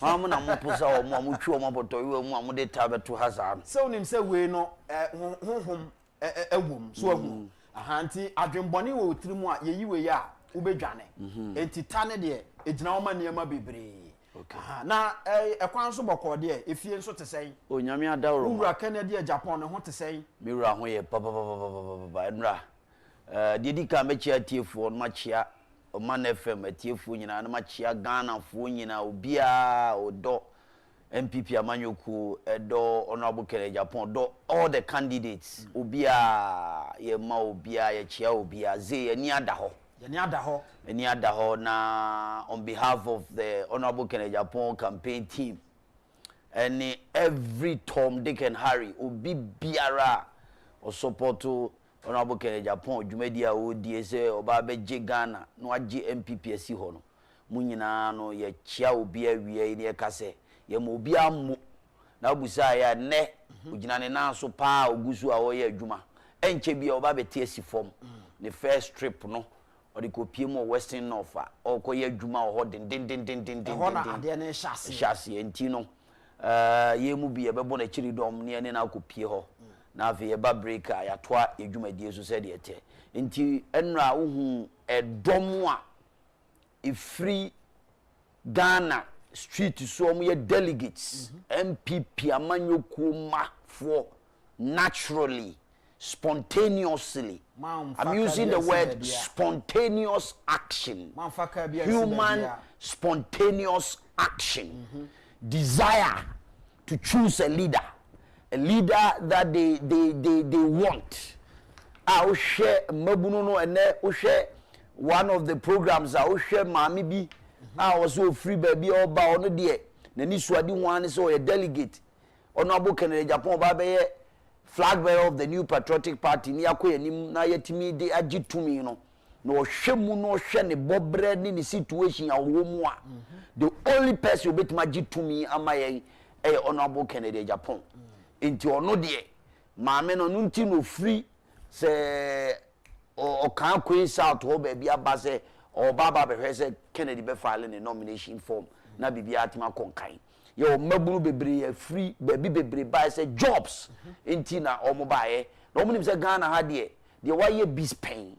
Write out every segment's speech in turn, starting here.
Mamu na mupusa o mu twa mo boto we mu de tabe to hazard. So nim say we no honhom ewum so ahu. Ahanti adwenbone wo tirimu a yeyi we ya ubedwane. Enti tane de ejina wo ma niam bebre. Okay. Na ekwan so boko de efie nso te sei. O nyame adawro. Ura Canada Japan ne ho te sei. Mi wura ho ye papa enra. Dedi ka me chia tiefo ma chia Man FM atiefo nyina na ma chia Ghana fo nyina obia odo MPP amanyoku edo honorable Kere Japan do all the candidates obia ye ma obia ye chia obia ze ani ada ho ani ada ho na on behalf of the honorable Kere Japan campaign team and every Tom Dick and Harry obi biara o support to honorable Kere Japan dwumedia o die se oba be Ghana no age MPP asi ho no mu nyina no ye chia obi awie ne ka se ye mo obi ammo na busa ya ne ugina ne na so pa ogusu a wo ye adwuma enche bia oba be tie si form the first trip no o de kopie mo Western North o ko ye adwuma o ho den ho na ade ne hyase enti no ye mu bia be bo na chiri dom ne na kopie ho na afi eba breaker ya toa edwumadie so se de ete nti enra uhu edom a ifri Ghana street so mo ye delegates MPP amanyoku ma for naturally spontaneously I'm using the word spontaneous action human spontaneous action desire to choose a leader that they want. I share mabuno no and share one of the programs I share mami bi I was so free baby or ba on the na ni swadi one so a delegate honorable Kere Japan ba be flag bearer of the new patriotic party ni akoye nim na yetimi de agitumi no no hwemu no hwe ne bobre ni situation a wo mu a the only person who bet magitumi amaye honorable Kere Japan into ono de maame no nti no free se o kan queen south ho ba bia ba se o baba be hwe se Kennedy be file ne nomination form na bibia atima konkan ye o mabunu bebre free baby bebre ba se jobs nti na o mo baaye na o mo nim se Ghana ha de wa ye bis pain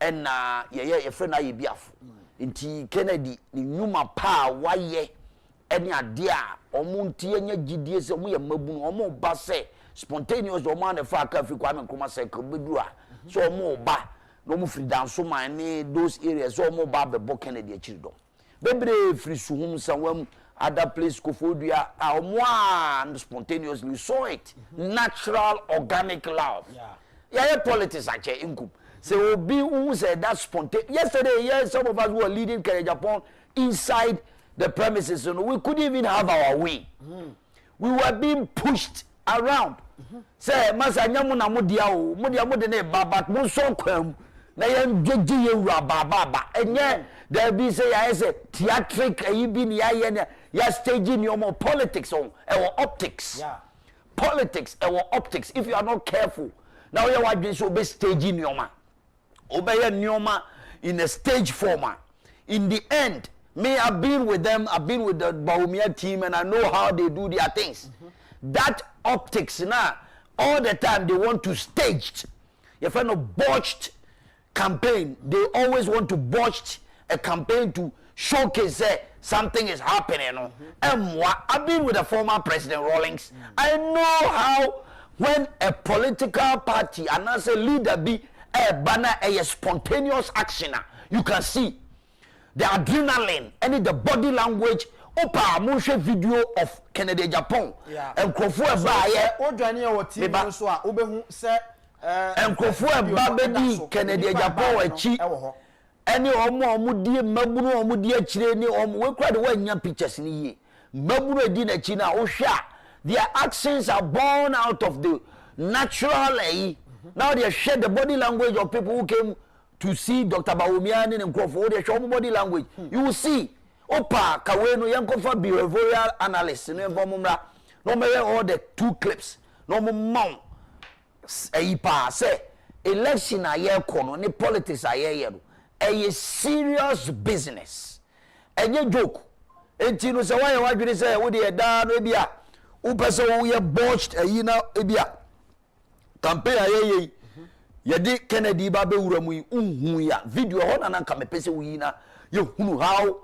and na ye friend na ye biafo nti Kennedy ni nyuma pa wa ye eni ade a omunti enya gidie se mo ye mabunu omo ba se spontaneous omo na fa ka fi kwa me kuma se ko bedu a so omo ba no mo free down so man ni those areas so omo ba be bo Kennedy akiri do bebre free suhum sanwam other place ko fodua a omo and spontaneously saw it natural organic love yeah politics ache inkum say obi who said that spontaneous yesterday yes some of us were leading Kere Japan inside the premises, so we couldn't even have our way. We were being pushed around. Say, Masa nyamu na mudia mude ne baba mo so kwam na ye jeje ye wura baba enye there be say ya say theatric ayibi ni ya staging your more politics on our optics. Politics our optics if you are not careful. Now you are so be staging your man. Obey nyoma in a stage format. In the end me, I've been with them, I've been with the Bawumia team, and I know how they do their things. That optics now, all the time they want to stage. If I know botched campaign, they always want to botch a campaign to showcase something is happening. I've been with the former President Rawlings. I know how when a political party and as a leader be a banner, a spontaneous actioner, you can see the adrenaline and the body language opa motion video of Kennedy Japan and krofo eba ye odwane e woti so a obehu se krofo eba be Kennedy Japan wachi ene omo die mabunu omo die akire ni omo we kra de wanya pictures ni ye mabunu edi na chi na wo hwa their actions are born out of the natural now they share the body language of people who came to see Dr. Bawumia and Nkrofo they show body language you will see opa kawenu yankofa behavioral analyst no mbomra no me all the two clips no mom pa say election aye kono ni politics aye no a serious business enye joke enti no se why wadwene se wo de da no bia wo pese wo ye botched ayi na bia campaign ayeye ye de Kennedy ba be wura mu yi unhu ya video ho na nka me pese wo yi na ye hunu how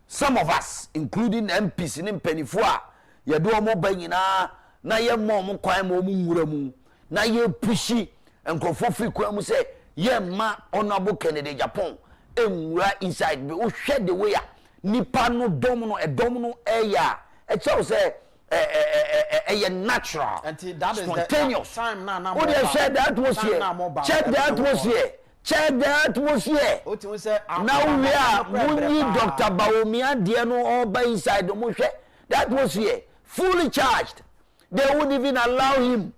some of us including MPs ni mpanifo a ye do omo ba nyina na ye mo kwan mo nwura mu na ye pushi enkrofo fi kwa mu se ye ma honorable Kennedy Japan enwura inside be wo hwe the way a nipa no dom no edom no eya e chew say natural and that spontaneous is the time na what they share the atmosphere check the atmosphere now we are munyi Dr. Bawumia de no all by inside the mo hwe the atmosphere fully charged. They wouldn't even allow him.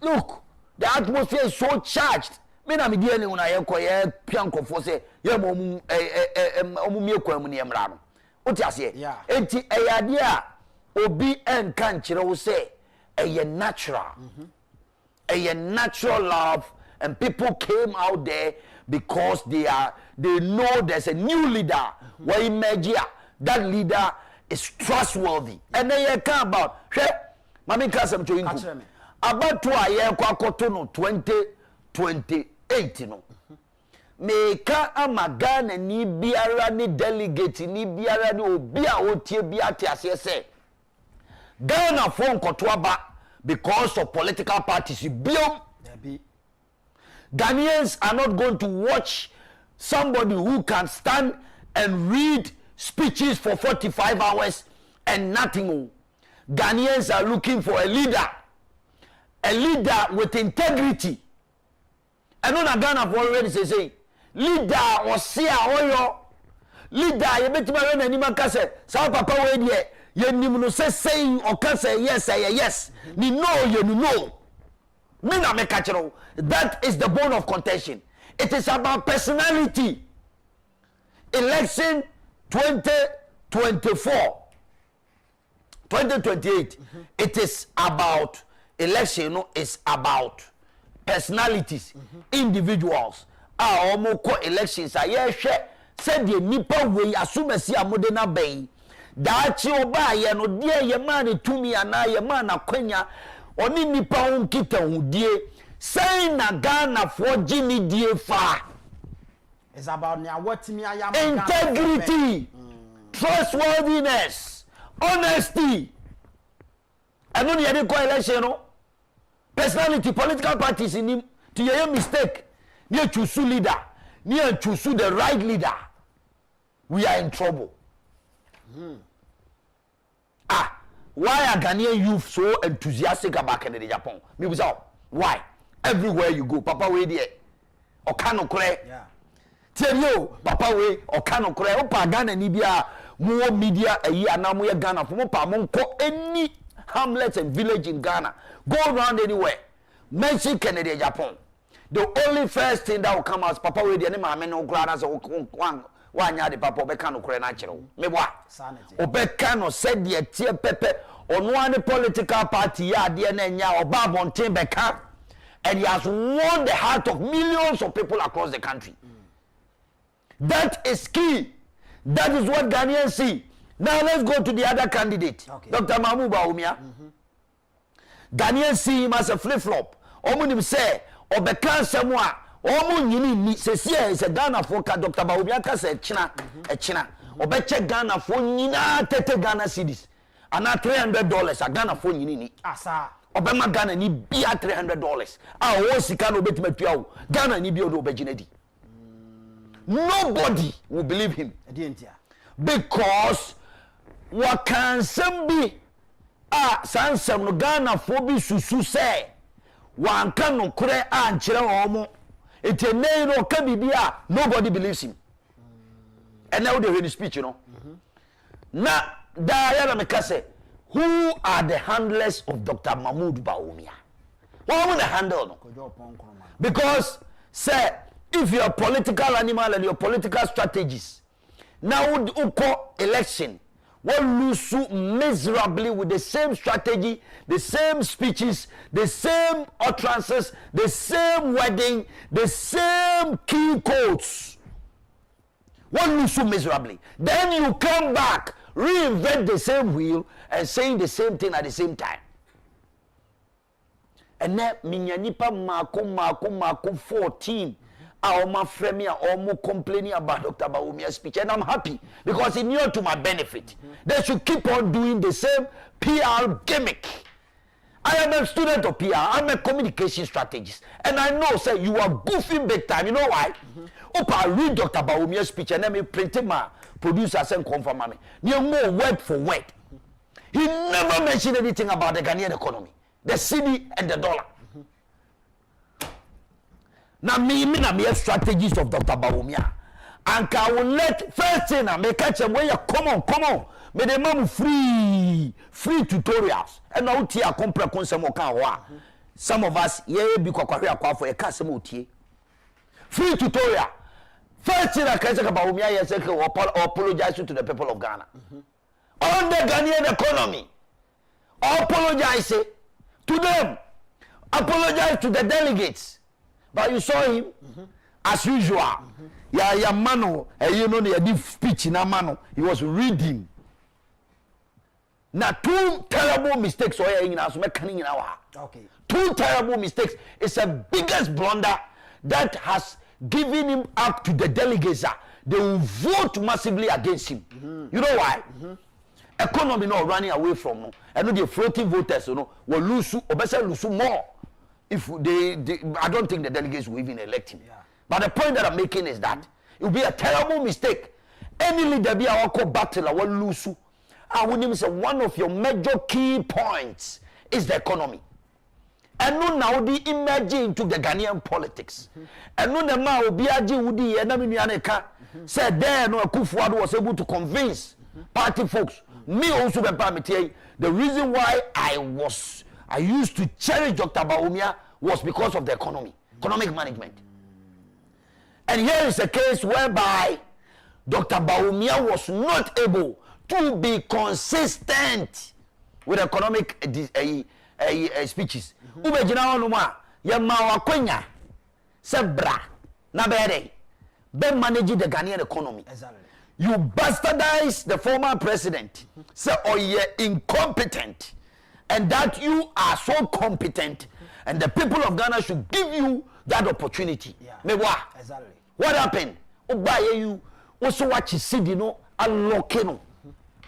Look, the atmosphere is so charged. Me na me die ne una ye koye piankofo se ye mo mi ekwan ne emra no. Oti ase. Enti eyade a obi enka nkyere wo se eye natural. Eye natural love, and people came out there because they know there's a new leader. Why imagine that leader is trustworthy. And they come about Mami Kasam to Inku. About 2 years, no 2028 no. Meka amagana ni biara ni delegate ni biara ni obia otie biate asese. Ghana phone kotwaba because of political parties. Ghanaians are not going to watch somebody who can stand and read speeches for 45 hours and nothing. Ghanaians are looking for a leader with integrity. And on Ghana for already say leader or see oyo leader you bet me when any man can say sa papa we there you no say or can say yes ni no you know me na me catch you. That is the bone of contention. It is about personality. Election 2024 2028 it is about election, no, it's about personalities, individuals. Omo ko elections a ye hwe said the nipa we asumasi amode na ben da chi oba ye no de ye ma ne tumi ana ye ma na kwanya oni nipa on kita hudie say na Ghana for gini die fa. It's about integrity, trustworthiness, honesty. And when you had a election, no personality, political parties in him to your mistake. Near choose leader, near choose the right leader. We are in trouble. Why are Ghanaian youth so enthusiastic about Kennedy Japan? Me was out. Why? Everywhere you go, Papa we there. Okano kore. Yeah. Tell you, Papa we Okano kore. Opa Ghana ni bia more media a year now we Ghana from Opa Monko any hamlets and village in Ghana. Go around anywhere. Mention Kennedy Japan. The only first thing that will come out, Papa we the name no grana so one yard Papa Obekano kore natural. Me wa. Obekano said the tie pepe on one political party ya de na nya oba bonten beka. And he has won the heart of millions of people across the country. That is key. That is what Ghanaians see. Now let's go to the other candidate, okay. Dr. Bawumia. Ghanaians see him as a flip-flop. Omunim say, Obekan Samwa, Omu Nini, Sesia is a Ghana for Dr. Bawumia say China, a China. Obeche Ghana for Nina, Tete Ghana cities. And now $300 a Ghana for Nini. Asa. Obama Ghana ni bia $300. Wo sika no betima tuawo. Ghana ni bia do obejinedi. Nobody will believe him. Because what can be sansem no Ghana for bi susu say wan kan no kure ankyere omo. Etene no ka bibia nobody believes him. And now they hear the speech, you know. Na da ya na meka say who are the handlers of Dr. Mahmoud Bawumia? What will they handle? No? Because, say, if you're a political animal and your political strategies, now you call election, will lose miserably with the same strategy, the same speeches, the same utterances, the same wording, the same key codes. Will lose miserably. Then you come back reinvent the same wheel and saying the same thing at the same time. And then minya nipa mako 14 are my friend me are more complaining about Dr. Bawumia's speech, and I'm happy because it knew to my benefit. They should keep on doing the same PR gimmick. I am a student of PR. I'm a communication strategist, and I know, say, you are goofing big time. You know why? I read Dr. Bawumia's speech and then me print my producer and confirm me. You more word for word. He never mentioned anything about the Ghanaian economy, the cedi and the dollar. Now me strategist of Dr. Bawumia, and I will let first thing I make catch them where you come on. Me the mom free tutorials. And now tia compre consemo kan some of us ye bi kwakwahwe akwa for e ka sem otie. Free tutorial. First thing I can say about Bawumia yes say apologize to the people of Ghana. On the Ghanaian economy. Apologize to them. Apologize to the delegates. But you saw him as usual. Yeah, mano, you know the speech in a mano. He was reading. Now, two terrible mistakes are in us. Okay. Two terrible mistakes. It's the biggest blunder that has given him up to the delegates. They will vote massively against him. You know why? Economy not running away from him. And the floating voters, will lose more. If they I don't think the delegates will even elect him. Yeah. But the point that I'm making is that it will be a terrible mistake. Any leader be our battle, I will lose. I would say one of your major key points is the economy. And no now the emerging into the Ghanaian politics. And no the man will be a Judi and Namianeka said there no Kufuor was able to convince party folks. Me also the reason why I used to cherish Dr. Bawumia was because of the economic management. And here is a case whereby Dr. Bawumia was not able to be consistent with economic speeches. Ubejina onuma ya mawakwenya sebra na bere be manage the Ghanaian economy. Exactly. You bastardize the former president. Say you're incompetent. And that you are so competent, and the people of Ghana should give you that opportunity. Yeah. Exactly. What happened? Obaye you also watch city no allocate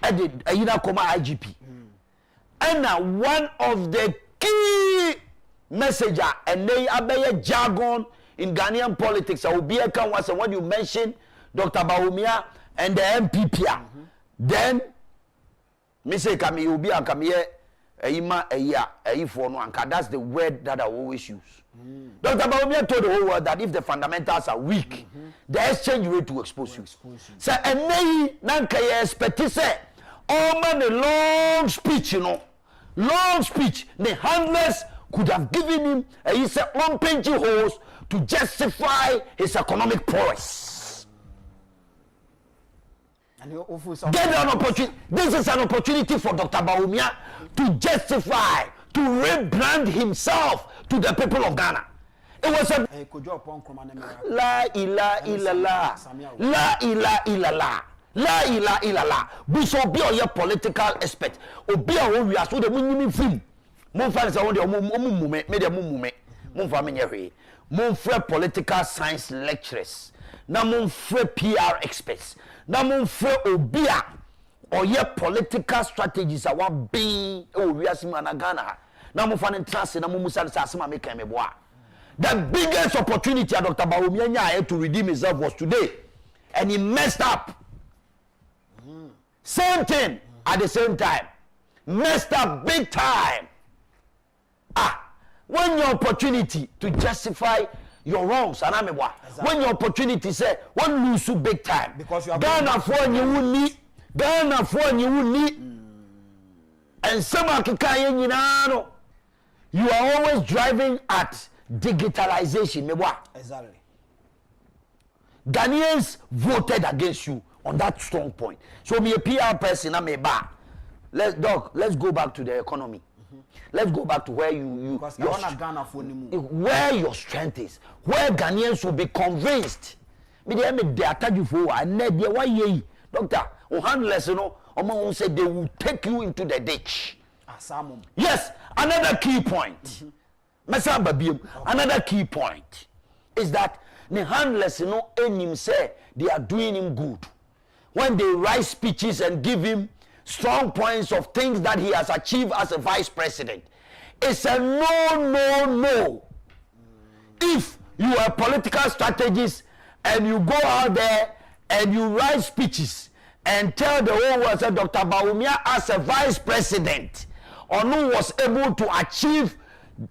IGP. And now one of the key messenger and they abaye jargon in Ghanaian politics. I will be a can once and when you mention Dr. Bawumia and the MPP, then me say kami you be a kami that's the word that I always use. Dr. Bawumia told the whole world that if the fundamentals are weak, the exchange rate will expose you. So, and they nanka expect say, oh man, a long speech, long speech. The handlers could have given him his own pinchy holes to justify his economic prowess. Get an opportunity. This is an opportunity for Dr. Bawumia to justify, to rebrand himself to the people of Ghana. It was a La ilaha illallah. La ilaha illallah. La ilaha illallah. Bishop be your political expert. Obi a we are so the munimi film. Mon fan say the mumme, me the mumme. Mon fa me nyehwe. Mon frère political science lecturers. Na mon frère PR experts. Na mon frère obia or ye political strategies are what being we are seeing in Ghana. Na mon fan trust na mon musa asema make me boa. The biggest opportunity Dr. Bawumia had to redeem himself was today, and he messed up. Same thing at the same time, messed up big time. When your opportunity to justify your wrongs, and when your opportunity say one lose you big time, because you are Ghana for you will need, Ghana for you will need, and some you are always driving at digitalization. Exactly. Ghanaians voted against you on that strong point. So me a PR person, I'm a bar. Let's go back to the economy. Let's go back to where where your strength is, where Ghanaians will be convinced. Me they attack you for and why ye doctor o handless Omo say they will take you into the ditch. Asamum. Yes, another key point. Another key point is that the handlers, him say they are doing him good. When they write speeches and give him strong points of things that he has achieved as a vice president, it's a no. If you are a political strategist and you go out there and you write speeches and tell the whole world that Dr. Bawumia as a vice president Onu was able to achieve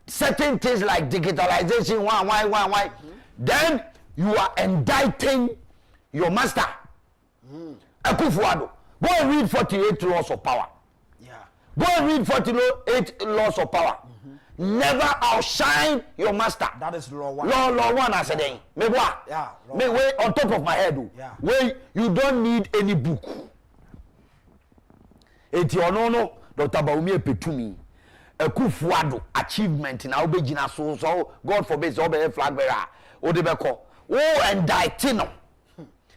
certain things like digitalization, why, then you are indicting your master. Akufo-Addo. Go and read 48 laws of power. Yeah. Go and read 48 laws of power. Never outshine your master. That is law 1. Law 1 as a day. Yeah. Way on top of my head. Yeah. Where you don't need any book. No, Dr. Bawumia Petumi. Akufo-Addo achievement na obegina so God forbid so be flag bearer. Odebeko. Oh indict no.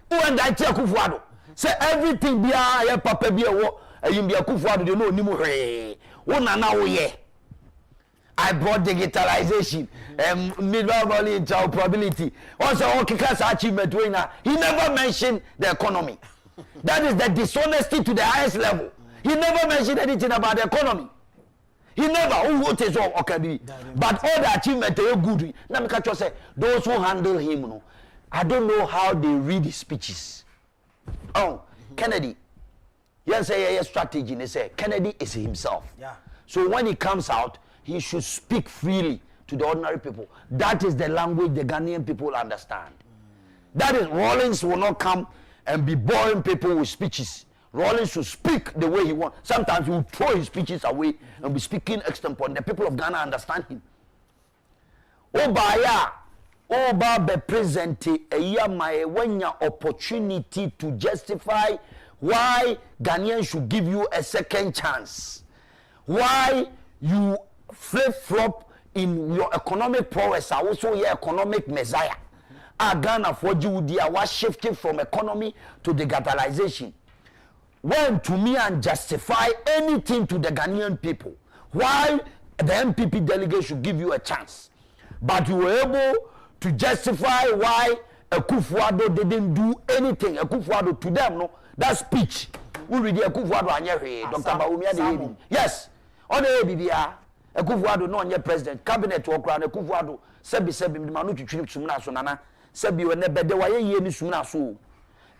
Oh indict Akufo-Addo. Say everything bia ya papa bia wo ayim bia Akufo-Addo de no onimu hwe. Wo nana wo ye. I brought digitalization, mid-level interoperability. Also, achievement. He never mentioned the economy. That is the dishonesty to the highest level. He never mentioned anything about the economy. He never. But all the achievement are good. Now, I say those who handle him, I don't know how they read his speeches. Oh, Kennedy. Yes, say strategy. They say Kennedy is himself. Yeah. So when he comes out, he should speak freely to the ordinary people. That is the language the Ghanaian people understand. That is, Rawlings will not come and be boring people with speeches. Rawlings should speak the way he wants. Sometimes he will throw his speeches away and be speaking extempore. The people of Ghana understand him. Oba be present when your opportunity to justify why Ghanaians should give you a second chance. Why you flip-flop in your economic prowess, also your economic messiah. Ghana for Judea was shifting from economy to digitalization. When to me and justify anything to the Ghanaian people, why the MPP delegate should give you a chance. But you were able to justify why Akufo-Addo didn't do anything. Akufo-Addo to them, no, that speech. We read Akufo-Addo and Dr. Bawumia. Yes. On the ABBA, Akufo-Addo no onye president, cabinet work around Akufo-Addo, sebi manu twitwi sumna so nana, sebi we ne bede wa ye ni sumna so.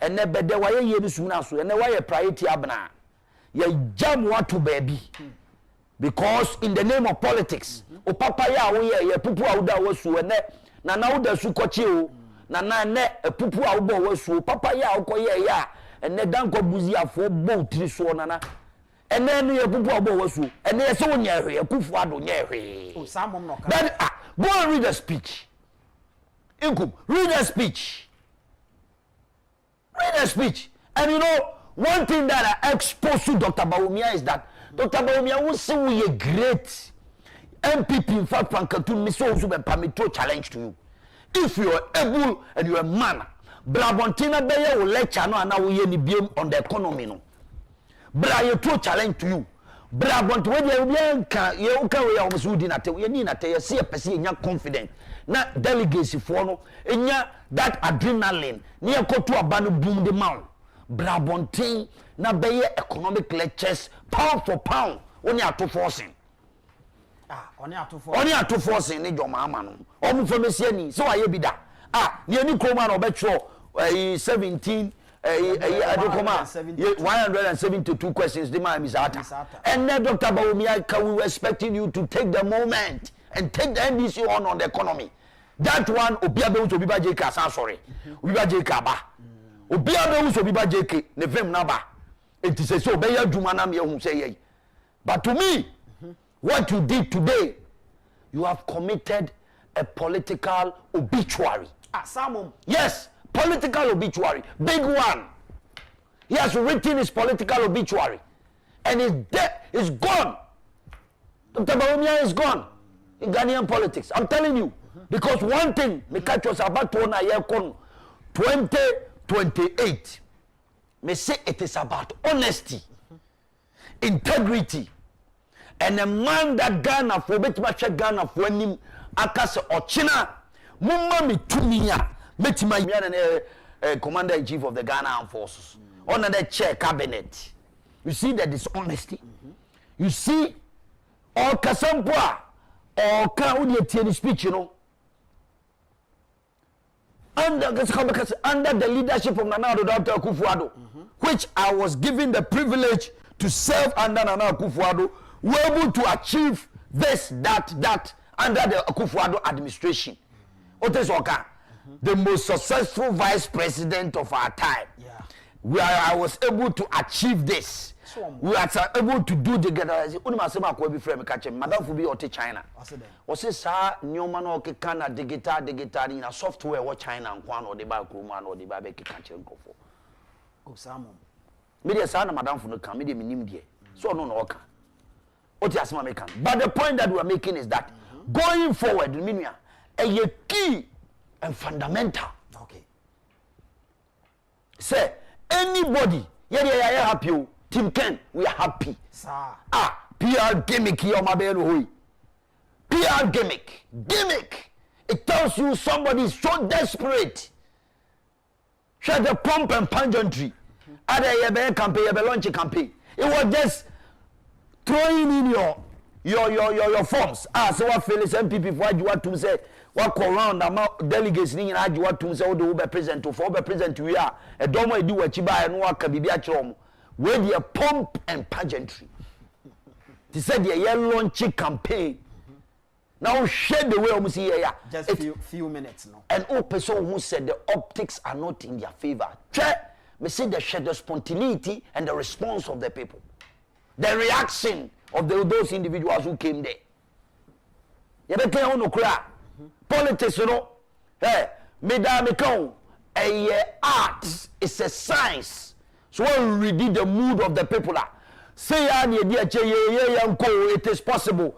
Ene bede wa ye ni sumna so, ene wa ye priority abna. Ye jam what to baby. Because in the name of politics, o papa ya wo ye pupu awuda wo so ene na na wuda su kochi o, na ne pupu awubo wo so, papa ya wo koye ya, ene danko buzi afo bo tiri so nana. And then you put Bosu, and there's so near Akufo-Addo near. Oh, some no. Then go and read the speech. Read the speech. Read the speech. And you know, one thing that I exposed to Dr. Bawumia is that Dr. Bawumia will say we a great MPP. In fact, Pankatu Ernest Owusu Bempah to challenge to you. If you are able and you are a man, Blabontina Bayer will lecture no and now we any beam on the economy no. Bra you to challenge to you. Bra want when you can we almost would in at you need at you see a person in your confident. Not delegacy for no in that adrenaline near go to a banu boom the mount. Bra bonting na be economic lectures pound for pound only at 2 forcing. Only at 2 forcing in your mamma no. Omu from the so I be that. Near new Croman or betro 17 172 questions. The man is out. And then Dr. Bawumia, we were expecting you to take the moment and take the NDC on the economy. That one, Obiabe to Biba JK, sorry. Biba JK ba. Obiabe to Biba JK, Nevem Naba. It is a so Beya Jumanam who say. But to me, what you did today, you have committed a political obituary. Yes. Political obituary, big one. He has written his political obituary, and his death is gone. Dr. Bawumia is gone in Ghanaian politics. I'm telling you, because one thing, Mikacho was about to na 2028. Me say it is about honesty. integrity, and a man that Ghana for betima Ghana for him akase ochina mumma mitumiya betima commander in chief of the Ghana Armed Forces on the chair cabinet. You see the dishonesty. You see all kasampwa or can the speech, you know. Under the leadership of Nana Dr. Akufo-Addo, which I was given the privilege to serve under Nana Akufo-Addo, were able to achieve this, that under the Akufo-Addo administration. Otesoka, the most successful vice president of our time, where I was able to achieve this. We are able to do together. Madam Fubi or China. Or say, sir, new man or Kana digital in a software or China and one or the Bakuman or the Babeki Kachin go for. Oh, some media son, Madam Funuka, media minim dear. So no oka. What is American? But the point that we are making is that going forward, Minia, a key and fundamental. Okay. Say, anybody, yeah, happy. Team Ken, we are happy. Sir. PR gimmick here, my baby. PR gimmick. It tells you somebody is so desperate. Share the pump and pageantry. Other campaign, launch campaign. It was just throwing in your forms. So what Phyllis MPP for you want to say? What go around the delegates in you want to say? What do we present to? For present we are a domo do what you buy and what can be a chrom. Where the pump and pageantry. They said the launch campaign. Now share the way almost here. Just few minutes now. And all person who said the optics are not in their favor. Me see the spontaneity and the response of the people. The reaction of those individuals who came there. You better no cry. Politics, you know. Hey, me art is a science. So when we read the mood of the people, say it is possible.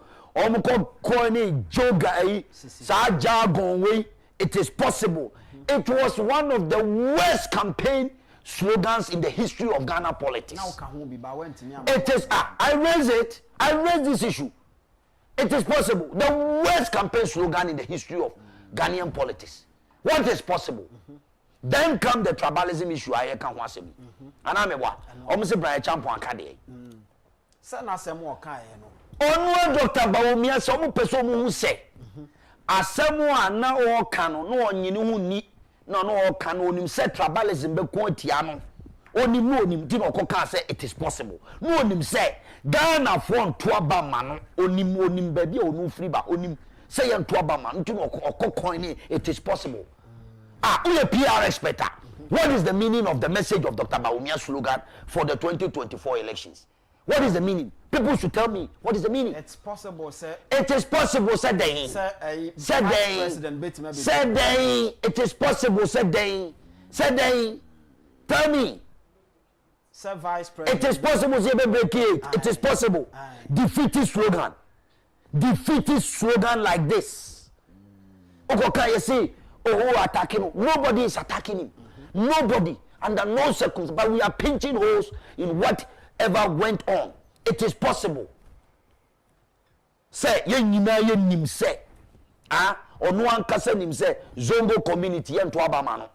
It is possible. It was one of the worst campaign slogans in the history of Ghana politics. It is. I raise this issue. It is possible. The worst campaign slogan in the history of Ghanaian politics. What is possible? Then come the tribalism issue. I can't watch him. And I'm a what? Almost a Brian Champion Academy. Sana Samuel Kai. On Dr. Bawumia, some person who say, as someone now all canon, no one you know, no canon, said tribalism, but quantiano. Only moon, Tino Coca say it is possible. No one say, Ghana phone to a bamman, only moon, baby, or no free, but only say to a bamman, to a coin, it is possible. We a PR expert. What is the meaning of the message of Dr. Bawumia's slogan for the 2024 elections? What is the meaning? People should tell me what is the meaning. It's possible, sir. It is possible, said they. Said they. Said they. It is possible, said they. Said they. Tell me. Sir, Vice President. It is possible, it is possible. Defeatist slogan. Defeatist slogan like this. Okay, you see. Who attacking him? Nobody is attacking him. Nobody, under no circumstances. But we are pinching holes in whatever went on. It is possible. Say, ye nim say, on one kase nim say, Zongo community and to Abamano.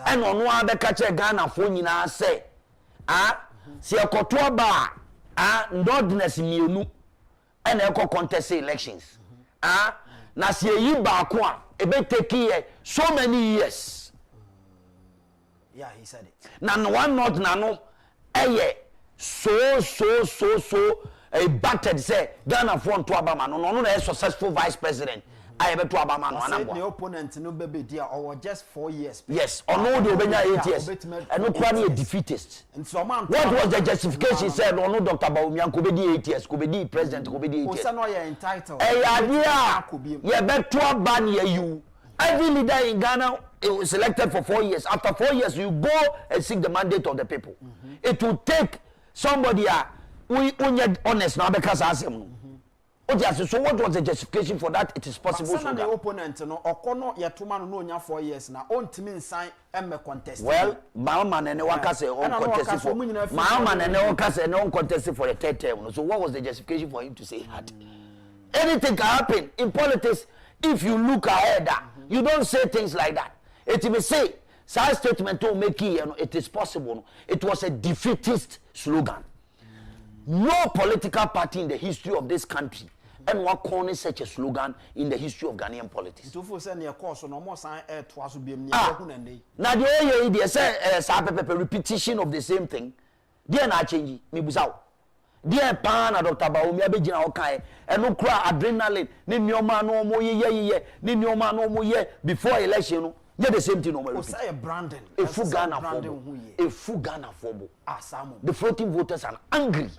And on one the catch a Ghana phone in say, see a kotua bar, nordness miunu, and echo contest elections. Na see ye bakwa. It may take so many years. Yeah, he said it. Now, one not nano, so a battered say Ghana phone to Obama, no, a successful vice president. I have to Obama. The opponent no baby dear or just 4 years. Yes, or no, the Obenya 8 years. And no quite a defeatist. And so what was the justification said or no Dr. Bawumia could be 8 years, could be president, could be 8 years. Entitled. Yeah, bet to ban you. Every leader in Ghana was selected for 4 years. After 4 years, you go and seek the mandate of the people. It will take somebody we honest now because I ask him. So what was the justification for that? It is possible. So the opponent no okono yetuma no onya 4 years na ontimi nsan emme contest. Well, Bawumia and waka say on contest for Bawumia and waka say no contest for the third term. So what was the justification for him to say that? Anything can happen in politics if you look ahead. You don't say things like that. It may say such statement to make it is possible. It was a defeatist slogan. No political party in the history of this country and what corner such a slogan in the history of Ghanaian politics. Now the idea say repetition of the same thing. They not changing. Me busao. They pan Dr. Bawumia be jina okai and no cry adrenaline. Ni nyoma no mo ye. Ni nyoma no mo ye before election. No. Yeah, the same thing. No, say Brandon. A full Ghana forbo. A full Ghana forbo. The floating voters are angry.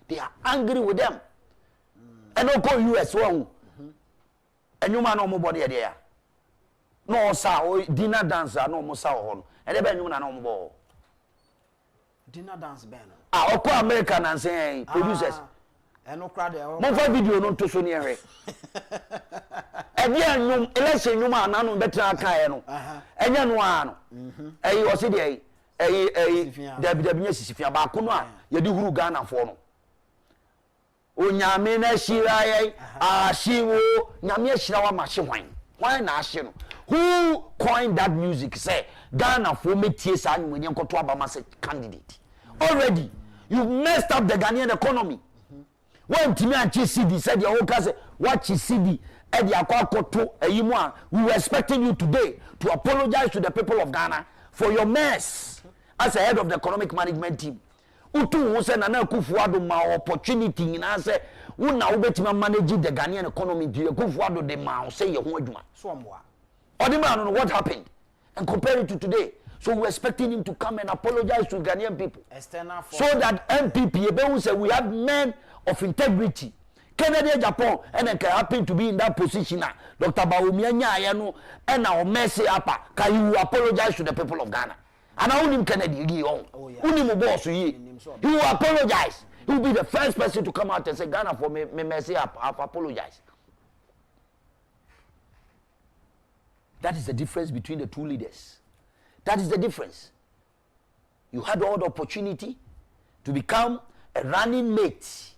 They are angry with them. And no call US one. And you man no more body there. No sir, dinner dancer no more sound. And then you no more. Dinner dance banner. Oko American and say producers. And no crowd there. Mo fa video no to so near. Ebia nyum election nyum ana no better aka no. Enya no ano. O se dey David Sisifia ba ko no a ye di huru Ghana for no. Onyame na shira ye ashiwo nyame shira wa mache hwan. Why na ashe no? Who coined that music say Ghana for metie sa anwenye nkoto abama say candidate. Already you messed up the Ghanaian economy. When Timi Anchi CD said your whole case watch CD and the we were expecting you today to apologize to the people of Ghana for your mess as a head of the economic management team. Utu who said Nana Kufuado ma opportunity in answer una ubetima manage the Ghanaian economy to Kufuado de ma say your home juma. Or the man what happened and compare it to today. So we're expecting him to come and apologize to Ghanaian people. So that MPP say we have men of integrity. Canada, Japan, and it can happen to be in that position. Dr. Bawumia and our mercy apa. Can you apologize to the people of Ghana? And I only Kennedy. He will apologize. He will be the first person to come out and say Ghana for me mercy up. I've apologized. That is the difference between the two leaders. That is the difference. You had all the opportunity to become a running mate.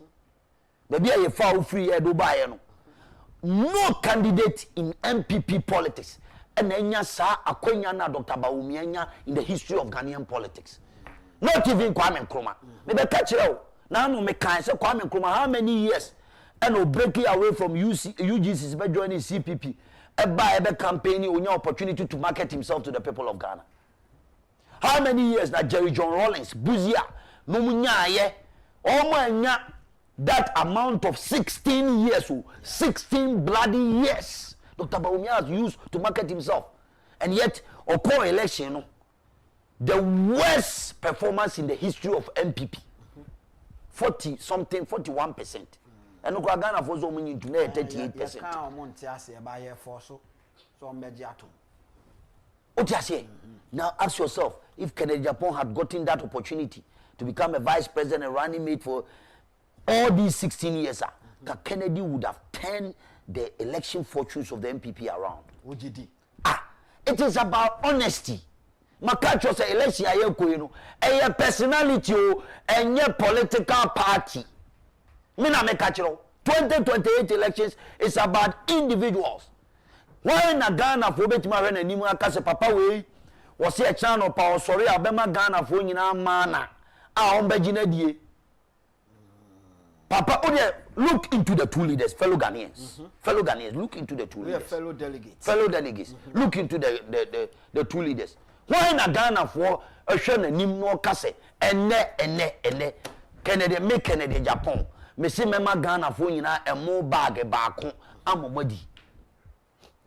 Maybe a foul free Dubai. No candidate in MPP politics. And Enya sa akonya na Dr. Bawumia in the history of Ghanaian politics. Not even Kwame Nkrumah. Maybe catch you. Now no me can say Kwame Nkrumah how many years and no breaking away from UGC by joining CPP. A campaign on opportunity to market himself to the people of Ghana. How many years that Jerry John Rawlings, Buzia, Numunya, Omanya, that amount of 16 years, 16 bloody years, Dr. Bawumia has used to market himself. And yet, Oko election, the worst performance in the history of MPP. 41%. And Ghana was only into 38%. Now ask yourself, if Kennedy Japan had gotten that opportunity to become a vice president and running mate for all these 16 years, Kennedy would have turned the election fortunes of the MPP around. It is about honesty. Makacho say election a personality and a political party. Mina mekachiro 2028 elections is about individuals. Why na Ghana for betima rena nimu akase papa we was a channel power sorry abema Ghana for nyina mana a ombegina die. Papa look into the two leaders, fellow Ghanaians. Fellow Ghanaians, look into the two leaders. Fellow delegates. Fellow delegates. Look into the two leaders. Why na Ghana for a shana nimu akase ene Kennedy make Kennedy Japan. Me see mema Ghana for nyina e mo bag baako amomadi.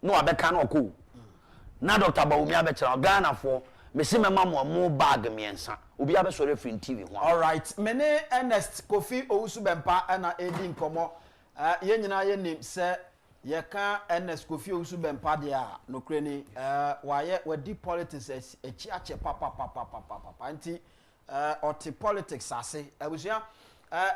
No abeka no ko. Na Dr. Bawumia be tell Ghana for me see mema mo bag miensa. Obi abesore free TV ho. All right. Mene Ernest Owusu Bempah na edi nkomo. Ye nyina ye nim se ye kan Ernest Owusu Bempah dia no kreni wa di politics echi ache papa. Nti oti politics ase. Abusua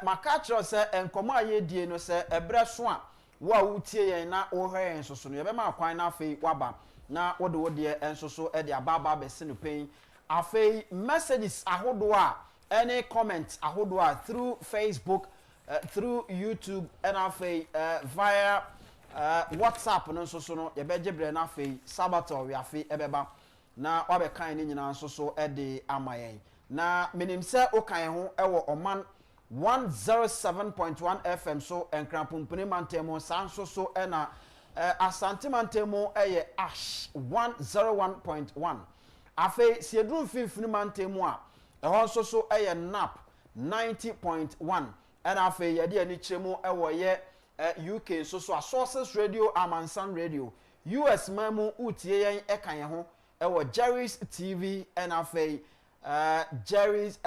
makachro se enkomo aye die no se ebre so a wo a wutie yen na wo hwe yen so no ye be ma kwan na afei waba na wo de wo de enso so e de ababa be se no pen afei messages ahodo a any comment ahodo a through Facebook through YouTube and afei via WhatsApp no so no ye be jebre na afei sabato we afei ebeba na wabe kan ni nyina so e de amayen na menim se o kan ho e wo oman 107.1 FM so enkrapompene mantemo sanso so e na asante mantemo eye ash 101.1 afei siedru fifini mantemo a ehon so eye nap 90.1 and afei ye de ani chemu e wo ye UK so a sources radio amansan radio US mamu utie yen e kan ho e wo Jerry's TV and afei Jerry's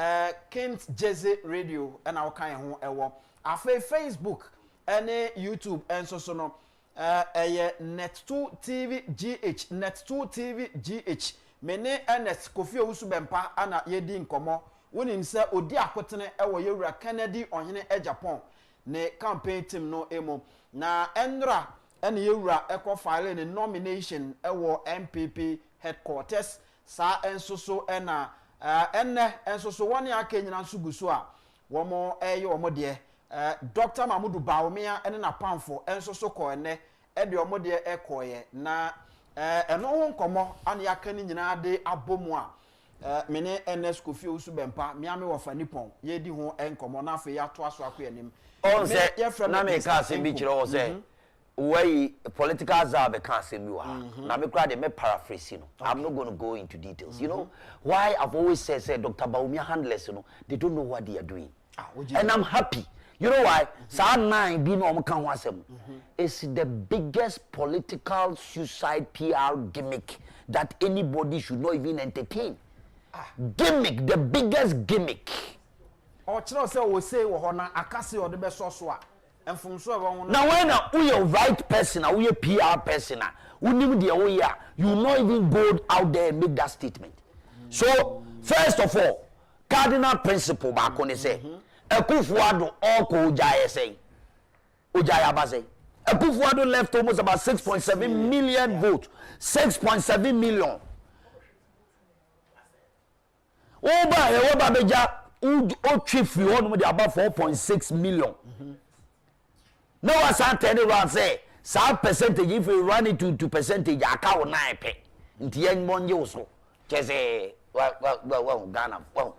Kent Jesse Radio and our kind ho ewo afa Facebook and YouTube and so no Net2 TV GH Net2 TV GH mene Ernest Owusu Bempah ana yedi nkomo wonim se odi akotene ewo yewura Kennedy ohene Japan ne campaign team no emo na enra ene yewura ekọ file ne nomination ewo MPP headquarters sa enso so ena enne enso so woni aka nyina nso guso a wo mo wo de Dr. Mamudu Bawumia ene na pamfo enso so ko enne e de wo de ekoye na eno ho nkomo an yaka ni nyina de abomu a mene Ernest Owusu Bempah miame wo fani pon ye di ho enkomo na afa ya to aso akoyanim on se na me ka se bi kire wo se way political zabe can't say me na me cry me paraphrase no I'm not going to go into details you know why I've always said Dr. Bawumia handlers you know they don't know what they are doing and I'm happy you know why sa nine bi no kan ho asem it's the biggest political suicide PR gimmick that anybody should not even entertain gimmick the biggest gimmick o chiro say wo say wo ho na akase o de be so so a now when we are right person we are PR person we need the way you not even go out there and make that statement so first of all cardinal principle back on say Akufo-Addo all ko Ojaya say Ojaya ba say Akufo-Addo left almost about 6.7 million votes 6.7 million Oba beja o chief you on about 4.6 million no was turn around say some percentage if we run it to percentage aka 9 pe nti yen monye so chese well Ghana well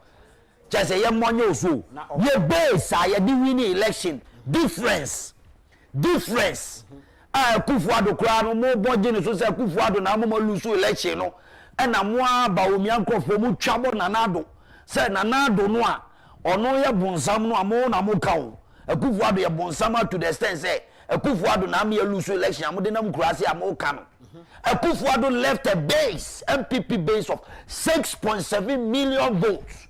chese yen monye so ye base ya di win election difference Akufo-Addo kra no mo boje ne so say Akufo-Addo na mo lose election no e na mo Bawumia nkofo mu twabo nanado say nanado no a ono ye bonsam no amo na mo kawo Akufo-Addo ye bonsama to the extent say Akufo-Addo na me lose election amode na mkurase amoka no Akufo-Addo left a base MPP base of 6.7 million votes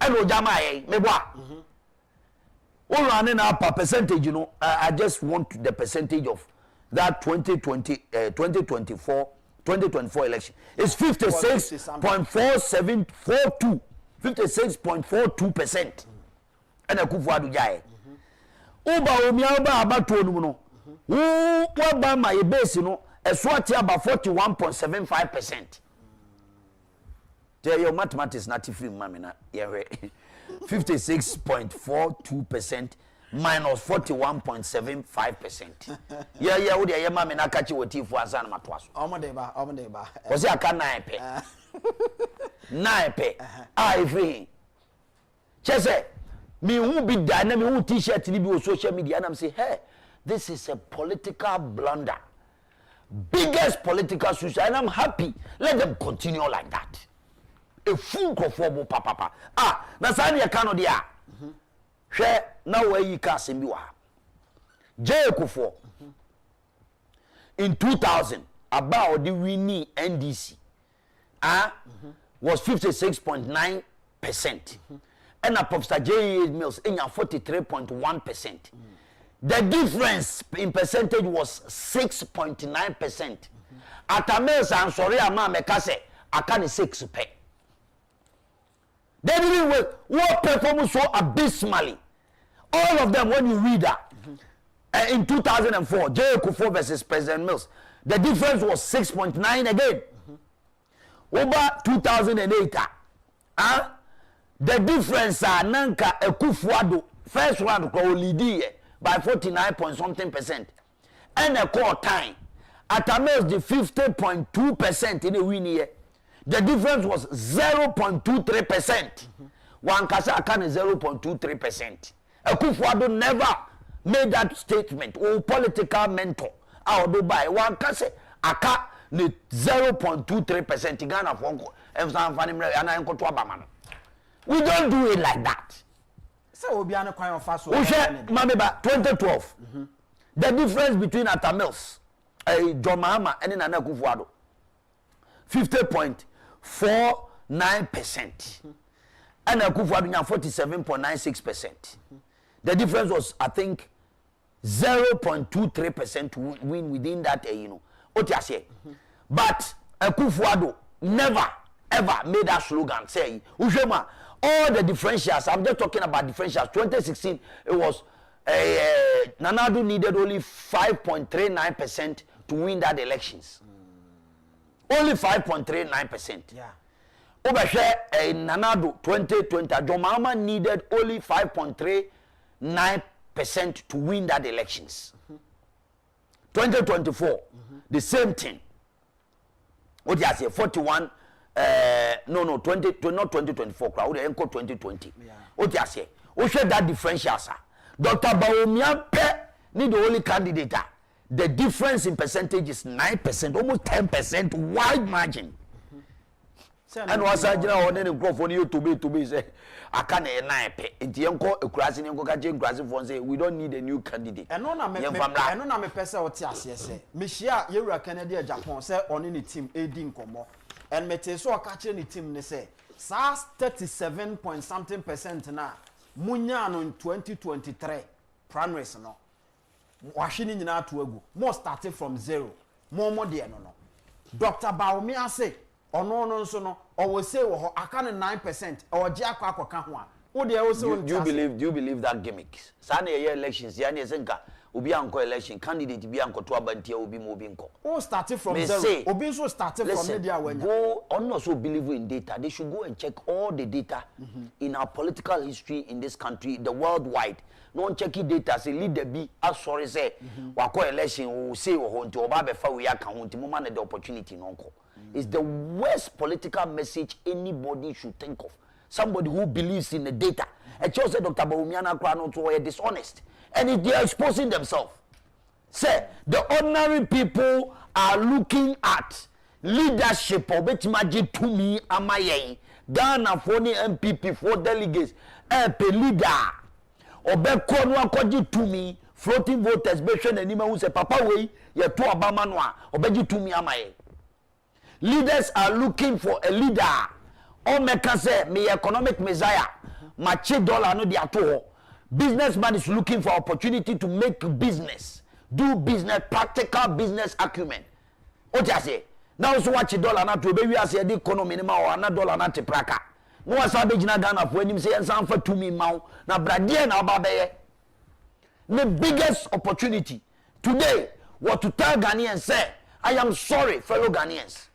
and ojama meboa running up a percentage you know I just want the percentage of that 2024 election it's 56.4742 56.42% and Akufo-Addo jae Bawumia abatu no no wo ba my base no eso ati about 41.75%. Tell your mathematics not free mama na 56.42% minus 41.75%. Yeah wo dey mama na kachi wotifu asa na matwa so. Omode ba. O se aka 9 pe. 9 pe. Free. Chese me who be done me who t-shirt ni be on social media and I'm say hey this is a political blunder biggest political suicide and I'm happy let them continue like that a full conformable papa na sani ya kano dia hwe na we yi ka sembi wa Jekufo in 2000 about the winning NDC was 56.9%. And a Professor J.A. Mills in 43.1%. The difference in percentage was 6.9%. At a Mills and sorry, I'm mekase I can't 6 pay. They didn't work. What performance so abysmally? All of them, when you read that, in 2004, J. Kufuor versus President Mills, the difference was 6.9 again. Over 2008, the difference nanka Kufuor first one ko lead by 49 point something percent, and a core time at Mills the 50.2% in a win year. The difference was 0.23%. One kasa akane 0.23%. Kufuor never made that statement. Oh, political mentor. I do buy one kase aka the 0.23% Ghana fonko. We don't do it like that. So we are quite fast. Mameba 2012. The difference between Atamils, John Mahama and Nana Kufuor, 50.49%, and Kufuor 47.96%. The difference was, I think, 0.23% to win within that, what you say. But Kufuor never ever made that slogan say, Ujema, all the differentials, I'm just talking about differentials. 2016, it was Nanado needed only 5.39% to win that elections. Only 5.39%. Yeah. Over here, Nanado 2020, John Mahama needed only 5.39% to win that elections. 2024, the same thing. What do you say? 41. Not 2024. Crowd enco 2020. What do you say? We share that differential, sir. Dr. Bawumia need the only candidate. The difference in percentage is 9%, almost 10%, wide margin. And was I on any growth on you to be say, I can't a nine pay. It's Yanko, a crossing and go say, we don't need a new candidate. And no, I'm a person or Tias, Michia, you're a Canadian Japan, say on any team, aiding Como. And Meteso catching the team, they say, SAS 37 point something percent now. Munyano in 2023, primaries no. Washington in our to more started from zero, more dear no. Dr. Bawumia say, or no, so no, or will say, oh, I can't 9%, or Jack Aqua. Do you believe that gimmick? Sunday elections, Yani Zenka. Ubi anko election candidate bi anko to abantia obi mo bi nko. Oh, started from zero. Obi so started from media when go on also believe in data. They should go and check all the data in our political history in this country, the worldwide. No one check data say leader be as sorry say wako election o say o ho nti oba be fa we aka ho nti mo man the opportunity no nko. It's the worst political message anybody should think of. Somebody who believes in the data. I chose Dr. Bawumia na kwa no to dishonest. And they are exposing themselves. Say, the ordinary people are looking at leadership of Betimaji to me, Amaye, Ghana for the MPP for delegates, a leader, or Bekonwa Koji to me, floating voters, Beshan and Nima who say, Papa way, ye to Abamanwa, or Beji to me, Amaye. Leaders are looking for a leader. Or say, me economic messiah, mache dollar no diato. Businessman is looking for opportunity to make business, do business, practical business acumen. What you say? Now so watch dollar na to be we as the economy ma or na dollar na te praka. No asabe jina Ghana for him say ensan fa to me ma na brade na ba be. The biggest opportunity today what to tell Ghanaians say, I am sorry fellow Ghanaians.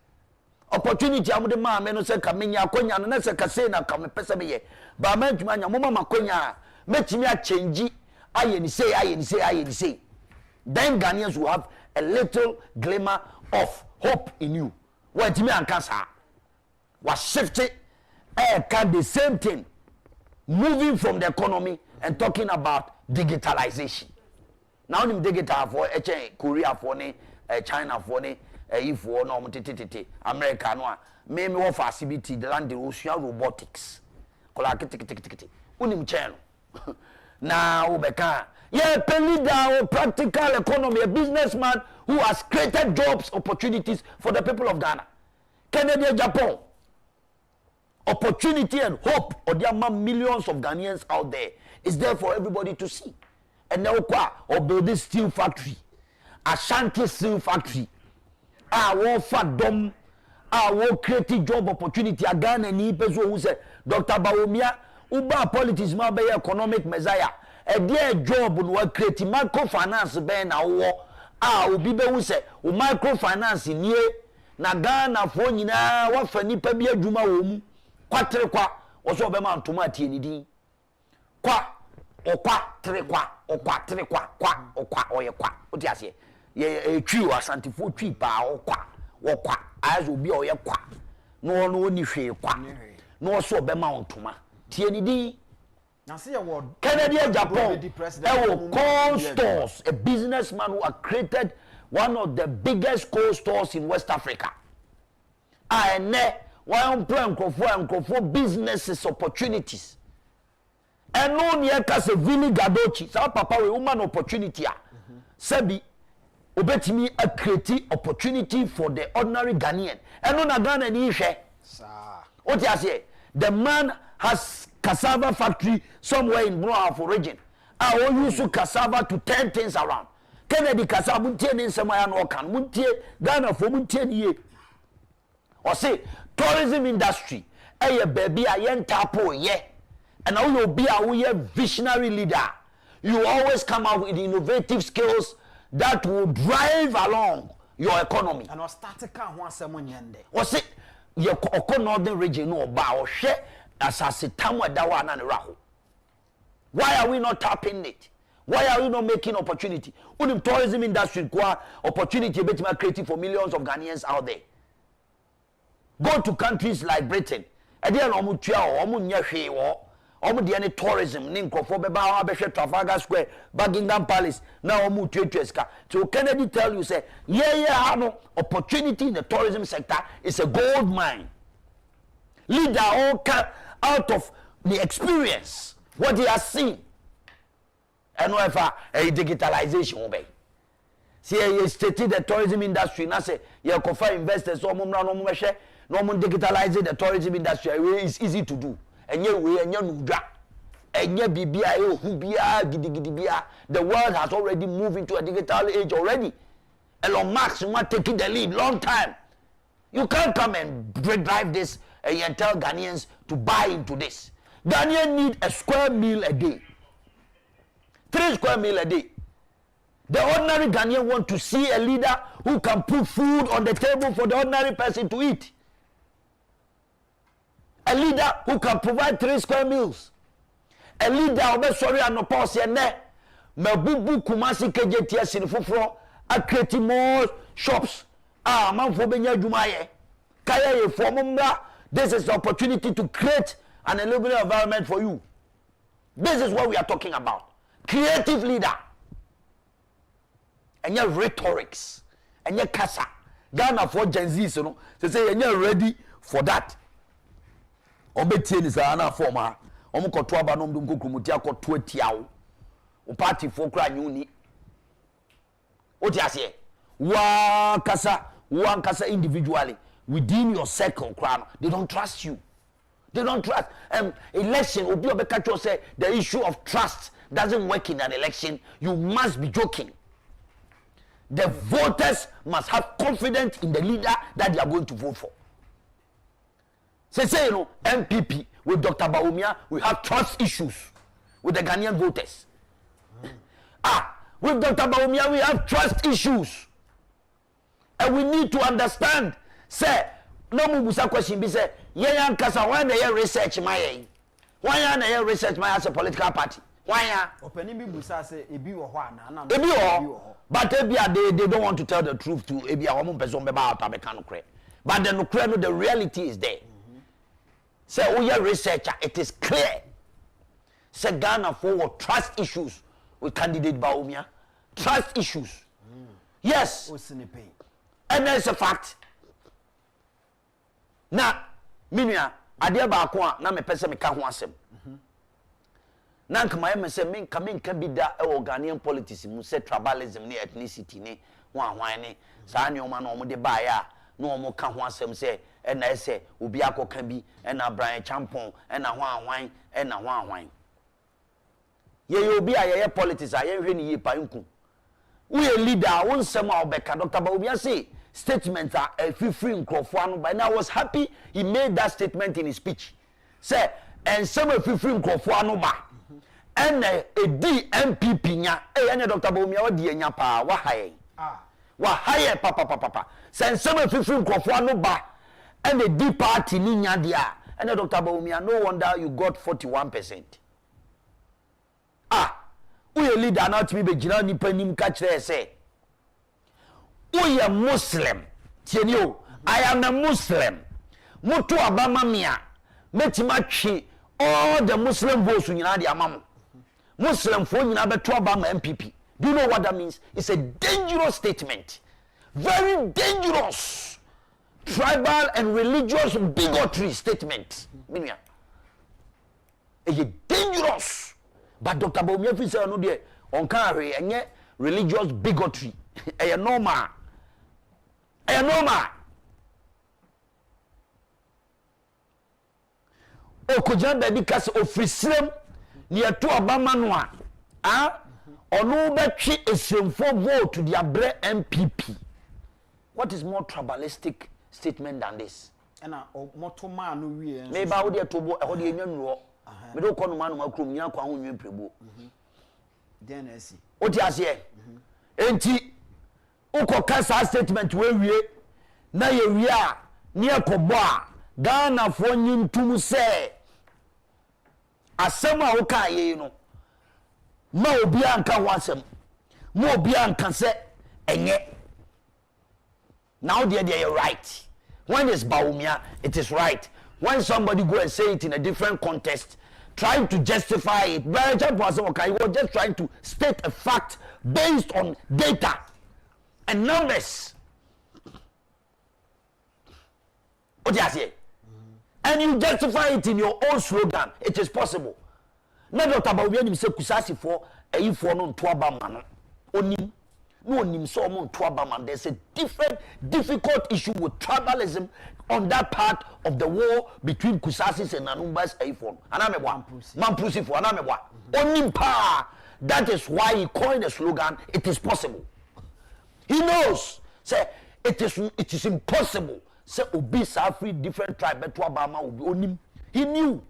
Opportunity amude ma me no say kamenya akonya no na say kase na kam pese be ye. Ba ma ntuma nya mo ma makonya metimi a change aye say. Then Ghanaians will have a little glimmer of hope in you. What me and cancer was shifting can the same thing, moving from the economy and talking about digitalization. Now the digital for Korea for China for if no America no me offer CBT the land the ocean robotics. Kola kiti unim channel. Now Ubeka yeah, leader, practical economy, a businessman who has created jobs, opportunities for the people of Ghana. Canada, Japan. Opportunity and hope, or there are millions of Ghanaians out there. It's there for everybody to see. And now, or build this steel factory, Ashanti steel factory. Our fat dom, our creative job opportunity. Ghana ni person who said, Dr. Bawumia, Uba politics, ma be economic messiah. a dear job no create microfinance ben na wo obi be hu se o microfinance nie na Ghana fo nyina wa fa nipa bi adwuma wo mu kwatere kwa wo so be ma ntoma tie ni din kwa okwa tere kwa okwa tere kwa okwa oye kwa oti ase ye twi wa santifo twi pa okwa azo bi oye kwa no oni hwe kwa no so be ma ntoma tie ni din na se ye wo Canada Japan coal stores, a businessman who had created one of the biggest coal stores in West Africa. And one plan for businesses opportunities. And no near Casa Vili Gadochi, so papa we woman opportunity. Sebi obetimi a creative opportunity for the ordinary Ghanaian. And no Ghana ni she. What you say? The man has cassava factory somewhere in Bawumia region. I will use cassava to turn things around. Kennedy cassava muntie ni nsema ya no kan muntie Ghana for muntie ni ye. Or say tourism industry eye baby a yen tapo ye. And now you be a visionary leader. You always come out with innovative skills that will drive along your economy. And I started kan ho asem nyende. Or say your northern region no ba o hwe asase tamu dawa na ne raho. Why are we not tapping it? Why are we not making opportunity? Unim tourism industry kwa opportunity betima creating for millions of Ghanaians out there. Go to countries like Britain. Ade na omu tua omu nya hwe wo. Omu de ne tourism ni nkofo beba wa behwe Trafalgar Square, Buckingham Palace na omu tuetueska. So Kennedy tell you say, yeah no opportunity in the tourism sector is a gold mine. Leader all out of the experience what he has seen. And whatever a digitalization obey. See, you stated the tourism industry. Now say you confer investors. So no digitalize the tourism industry. It's easy to do. And you we and you nudra. And you BBI hubia gidigidibia. The world has already moved into a digital age already. Elon Musk want taking the lead long time. You can't come and drive this and tell Ghanaians to buy into this. Ghanaians need a square meal a day. 3 square meal a day. The ordinary Ghanaian want to see a leader who can put food on the table for the ordinary person to eat. A leader who can provide 3 square meals. A leader who sorry and no pause and ne. Mabubu kumasi kejetia sinfufro a create more shops. Man for benya jumaye. Kaya ye formula. This is the opportunity to create an enabling environment for you. This is what we are talking about. Creative leader. And your rhetorics. And your kasa. Ghana for Gen Z, you know. They say you're ready for that. Obetie ni sana forma. Omu kotoa ba nom dum kokumutia ko toatiawo. O party for kra nyuni. Oti ase. Wa kasa individually within your circle kra. They don't trust you. They don't trust. Election obi obeka say the issue of trust doesn't work in an election. You must be joking. The voters must have confidence in the leader that they are going to vote for. Say, you know, MPP with Dr. Bawumia, we have trust issues with the Ghanaian voters. With Dr. Bawumia, we have trust issues. And we need to understand, say, no mubusa question be say, yeah, kasa why na research my why na research my as a political party? Why Openi bi busa say ebi wo ho ana ebi wo but ebia they don't want to tell the truth to ebia omo person be ba out abeka no kre. But the no kre no the reality is there. Say oh yeah researcher it is clear. Say Ghana for trust issues with candidate Bawumia. Trust issues. Yes. And that's a fact. Na minua ade ba ko a na me pese me ka ho asem. Na nka maye me se me nka bi da e Ghanaian politics mu se tribalism ne ethnicity ne hwan ne saa ne oma na omo de ba ya na omo ka ho asem se e na ese obi akoka bi e na Brian Champon e na hwan e na hwan ye obi a ye politics a ye hwe ni ye pa nku we a leader won nsem a obeka Dr. Bawumia say statement free nkrofo anu by now I was happy he made that statement in his speech say and some free nkrofo anu ba ene edi MPP nya ene Dr. Bawumia odi enya pa wa haye wa haye papa sensema fifi nkrofo no ba ene di party ni nya dia ene Dr. Bawumia no wonder you got 41%. Uye leader na timi be gina nipa nim ka kire say uye Muslim tieni o I am a Muslim mutu abama mia metima twi all the Muslim votes nyina de amam Muslim fo nyina beto abama MPP. Do you know what that means? It's a dangerous statement, very dangerous tribal and religious bigotry statement. Minia is dangerous. But Dr. Bawumia fi say no de on kan hwe enye religious bigotry. E normal. E normal. Okojan baby kas ofrisrem ni eto abama no a onu betwe esemfo vote to their bre MPP. What is more tribalistic statement than this? Na moto man no wie. Me ba wo de tobo e ho de enwa nuro. Me do kono man no akrom nya kwa ho nwe prebo. Den asi. O ti ase enti ukoka sa statement we wie na ye wie a ne ekobo a Ghana fo nyintum se asem a wo ka ye no ma obi anka ho asem ma obi anka se enye. Now you're right. When it's Bawumia, it is right. When somebody go and say it in a different context, trying to justify it, you were just trying to state a fact based on data and numbers. What do you say? And you justify it in your own slogan. It is possible. Now, Dr. Bawumia say kusasi for a for no tuaba man. Onim. No nim so mon tuaba. There's a difficult issue with tribalism on that part of the war between Kusasis and Nanumbas iPhone. Anamebwa. Mampusi for Anamebwa. Onim pa. That is why he coined the slogan, it is possible. He knows. Say it is impossible. Say obi free different tribe but tuaba obi onim. He knew.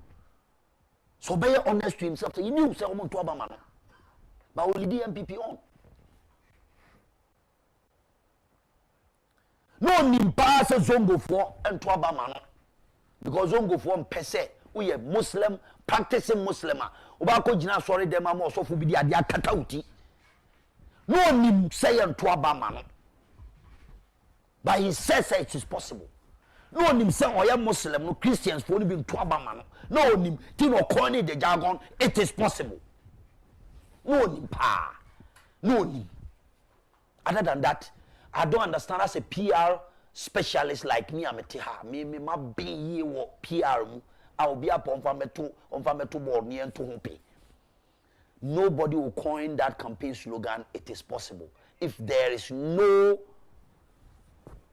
So be honest to himself. He knew say omon tuaba man. But only the MPP on. No nimpa se zongo for and tuaba man. Because zongo for pese we a Muslim practicing Muslima. Obako jina sorry dem am so fu bi dia katauti. No nim say and tuaba man. But he says it is possible. No nim say oya Muslim no Christians for be tuaba man. No nim tino coin the jargon it is possible. No nimpa. No nim. Other than that, I don't understand as a PR specialist like me. I'm a tiha. Me ma be ye wo PR mu. I will be up on fameto board near to home pay. Nobody will coin that campaign slogan. It is possible. If there is no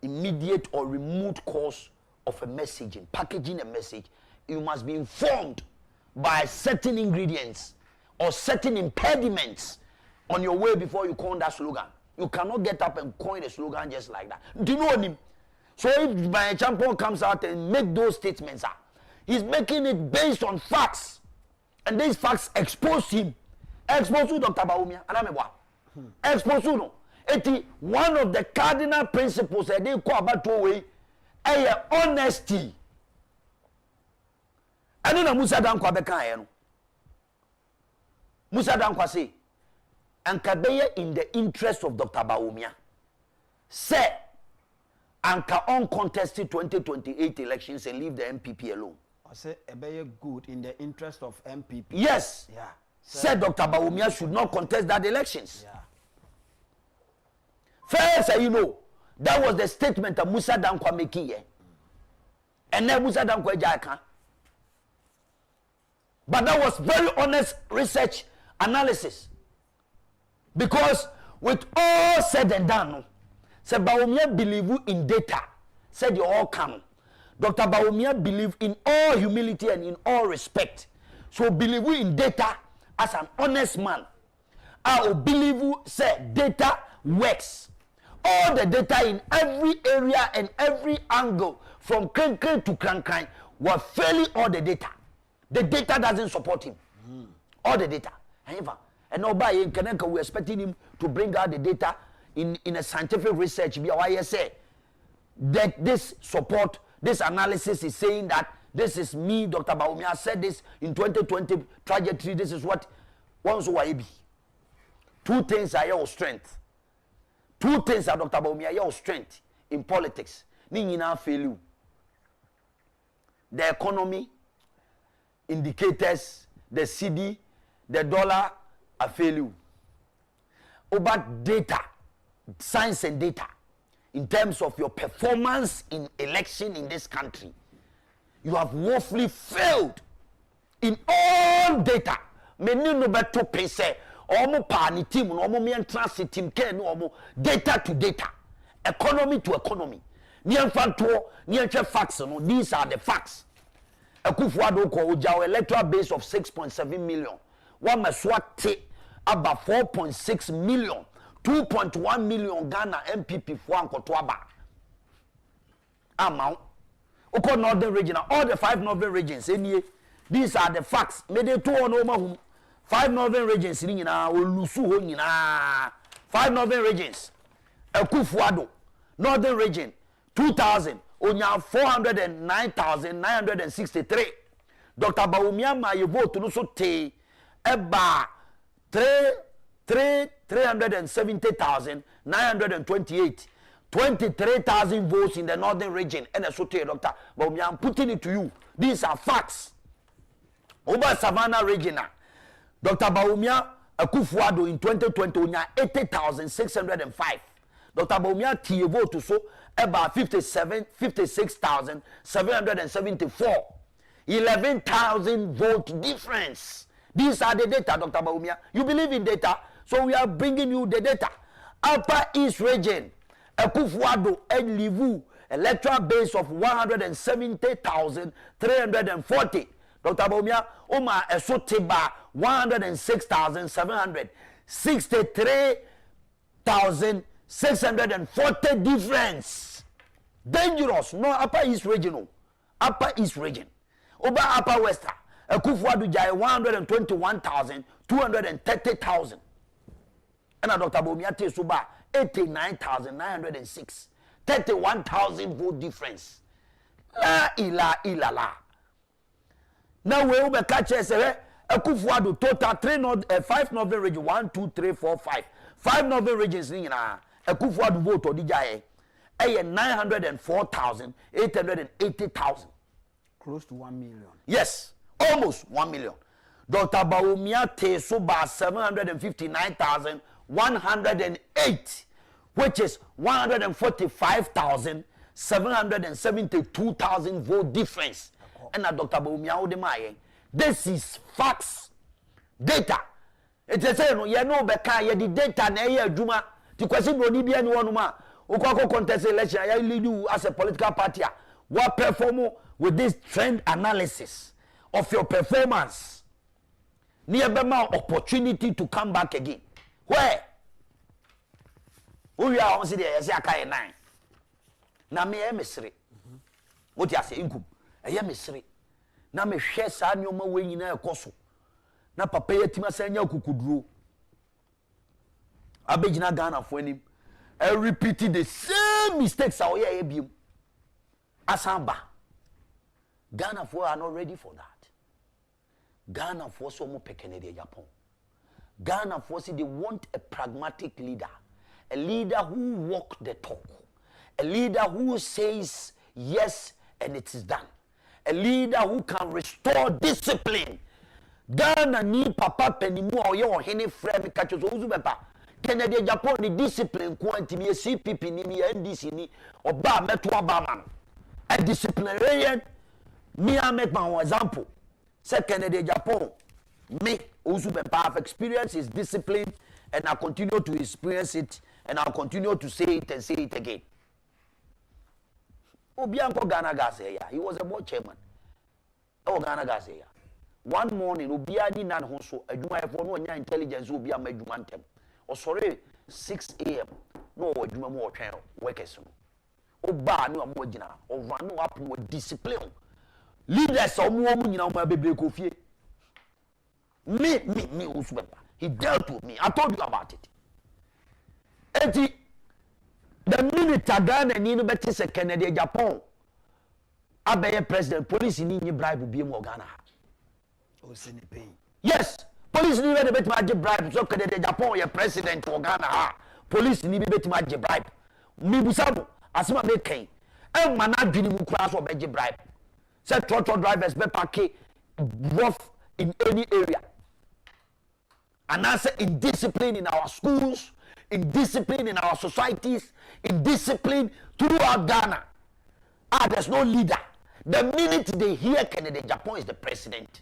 immediate or remote cause of a messaging, packaging a message, you must be informed by certain ingredients or certain impediments on your way before you coin that slogan. You cannot get up and coin a slogan just like that. Do you know him? So if my champion comes out and make those statements, he's making it based on facts. And these facts expose him. Expose you, Dr. Bawumia. Expose you, no. One of the cardinal principles that they call about two way, honesty. I don't know Musa Dankwa Beka. Musa Dankwa say, and Kabeye in the interest of Dr. Bawumia, say, Anka uncontested 2028 elections and leave the MPP alone. I say, Ebeye good in the interest of MPP. Yes. Yeah. Said Dr. Bawumia should not contest that elections. Yeah. First, you know, that was the statement of Musa Dankwa making here. And then Musa Dankwa Jaka. But that was very honest research analysis. Because with all said and done, said Bawumia believe in data. Said you all come. Dr. Bawumia believe in all humility and in all respect. So believe in data as an honest man. I believe said data works. All the data in every area and every angle from Krenken to Krankai were failing all the data. The data doesn't support him. All the data. However, and nobody in Kanaka, we're expecting him to bring out the data in a scientific research. Be why say that this support, this analysis is saying that this is me, Dr. Bawumia said this in 2020 trajectory. This is what once be. Two things are your strength. Two things are Dr. Bawumia your strength in politics. Ni na fail. The economy indicators, the CD, the dollar are failure. About data, science and data, in terms of your performance in election in this country, you have woefully failed in all data. Many no better pay omo pani team, omo me transit team care no omo data to data, economy to economy. Niyan facts no. These are the facts. Akufo-Addo ko ojaw electoral base of 6.7 million. One maswate about 4.6 million. 2.1 million Ghana MPP for ankoto aba. Amount. Oko northern region, all the 5 northern regions. These are the facts. Mede two on home. 5 northern regions ni nyina olusu ho nyina. 5 northern regions. Akufo-Addo northern region 2000 onya 409,963. Dr. Bawumia ma ye vote no so te eba 370,928. 23,000 votes in the northern region. And so te Dr. Bawumia, I'm putting it to you. These are facts. Over Savannah region, Dr. Bawumia Akufo-Addo in 2020 onya 80,605. Dr. Bawumia tie vote so about 56,774. 11,000 vote difference. These are the data, Dr. Bawumia. You believe in data, so we are bringing you the data. Upper East region, Akufo-Addo and Livu, electoral base of 170,340. Dr. Bawumia, Oma Esoteba, 106,700. 63,640 difference. Dangerous. No, Upper East region. No. Upper East region. Over Upper West, Akufo-Addo jai 121,230,000. And Dr. Bawumia te suba 89,906. 31,000 vote difference. La ila. Now we will catch us. Akufo-Addo total 5 northern region 1, 2, 3, 4, 5. 5 northern regions ni na Akufo-Addo vote odijaye 904,880,000. Close to 1 million. Yes, almost 1 million. Dr. Bawumia Tesuba 759,108, which is 145,772,000 vote difference. And Dr. Bawumia Odemaye, this is facts, data. It is saying, you know, Beka, you the data na ye Juma. The question no ni bia ni wonuma. Ukoko contest election, you lead you as a political party. What perform with this trend analysis of your performance? Near opportunity to come back again. Where? We are on the Yaka 9. Na me emesre. What you say inkum? Emesre. Na me share sa nyoma we nyina ekoso. Na papa yatima sanya kukuduro. Abegina Ghana for him. I repeated the same mistakes I hear ebiem. Asamba. Ghana for are not ready for that. Ghana for so more Canada Japan. Ghana for say they want a pragmatic leader, a leader who walk the talk, a leader who says yes and it is done, a leader who can restore discipline. Ghana ni papa penimu oyo hene frame Ernest Owusu Bempah. Canada Japan ni discipline quantity me CPP ni me NDC ni oba meto abama. A disciplinarian me I make my example. Say Canada Japan me Owusu Bempah have experienced his discipline and I continue to experience it and I'll continue to say it and say it again. Obianko Ghana Gaseya, he was a board chairman. Oh Ghana Gaseya. One morning, Obiani nan honso, a juma for no intelligence will be a mejumantem. Or sorry, 6 a.m. No, juma more channel, workers. Oba no amojina, or run up with discipline. Leaders or woman in our baby coffee. Me, Owusu Bempah. He dealt with me. I told you about it. Eti, the minute Ghana ni no beti se Kennedy Japan, abeye president, police ni bribe bi mo Ghana. O se ni pay. Yes, police ni be beti ma bribe so Kennedy Japan ye president of Ghana ha. Police ni be beti ma bribe. Mi busabo, asema me kan. E man adwini mu kura so be bribe. Say truck drivers be park rough in any area. And I say indiscipline in our schools, indiscipline in our societies, indiscipline throughout Ghana. There's no leader. The minute they hear Kennedy Japan is the president,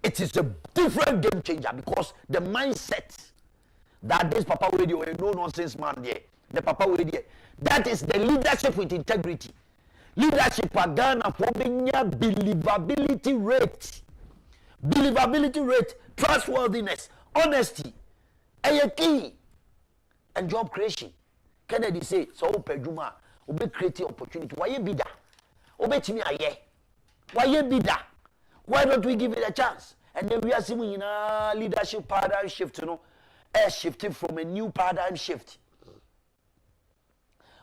it is a different game changer because the mindset that this Papa Radio, a no nonsense man there, the Papa Radio, that is the leadership with integrity. Leadership for Ghana for believability rate, trustworthiness, honesty, a key, and job creation. Kennedy say, so Peduma, obe create opportunity. Why you be that? Obe chimi aye. Why you be that? Why don't we give it a chance? And then we are seeing in a leadership paradigm shift, you know, shifting from a new paradigm shift.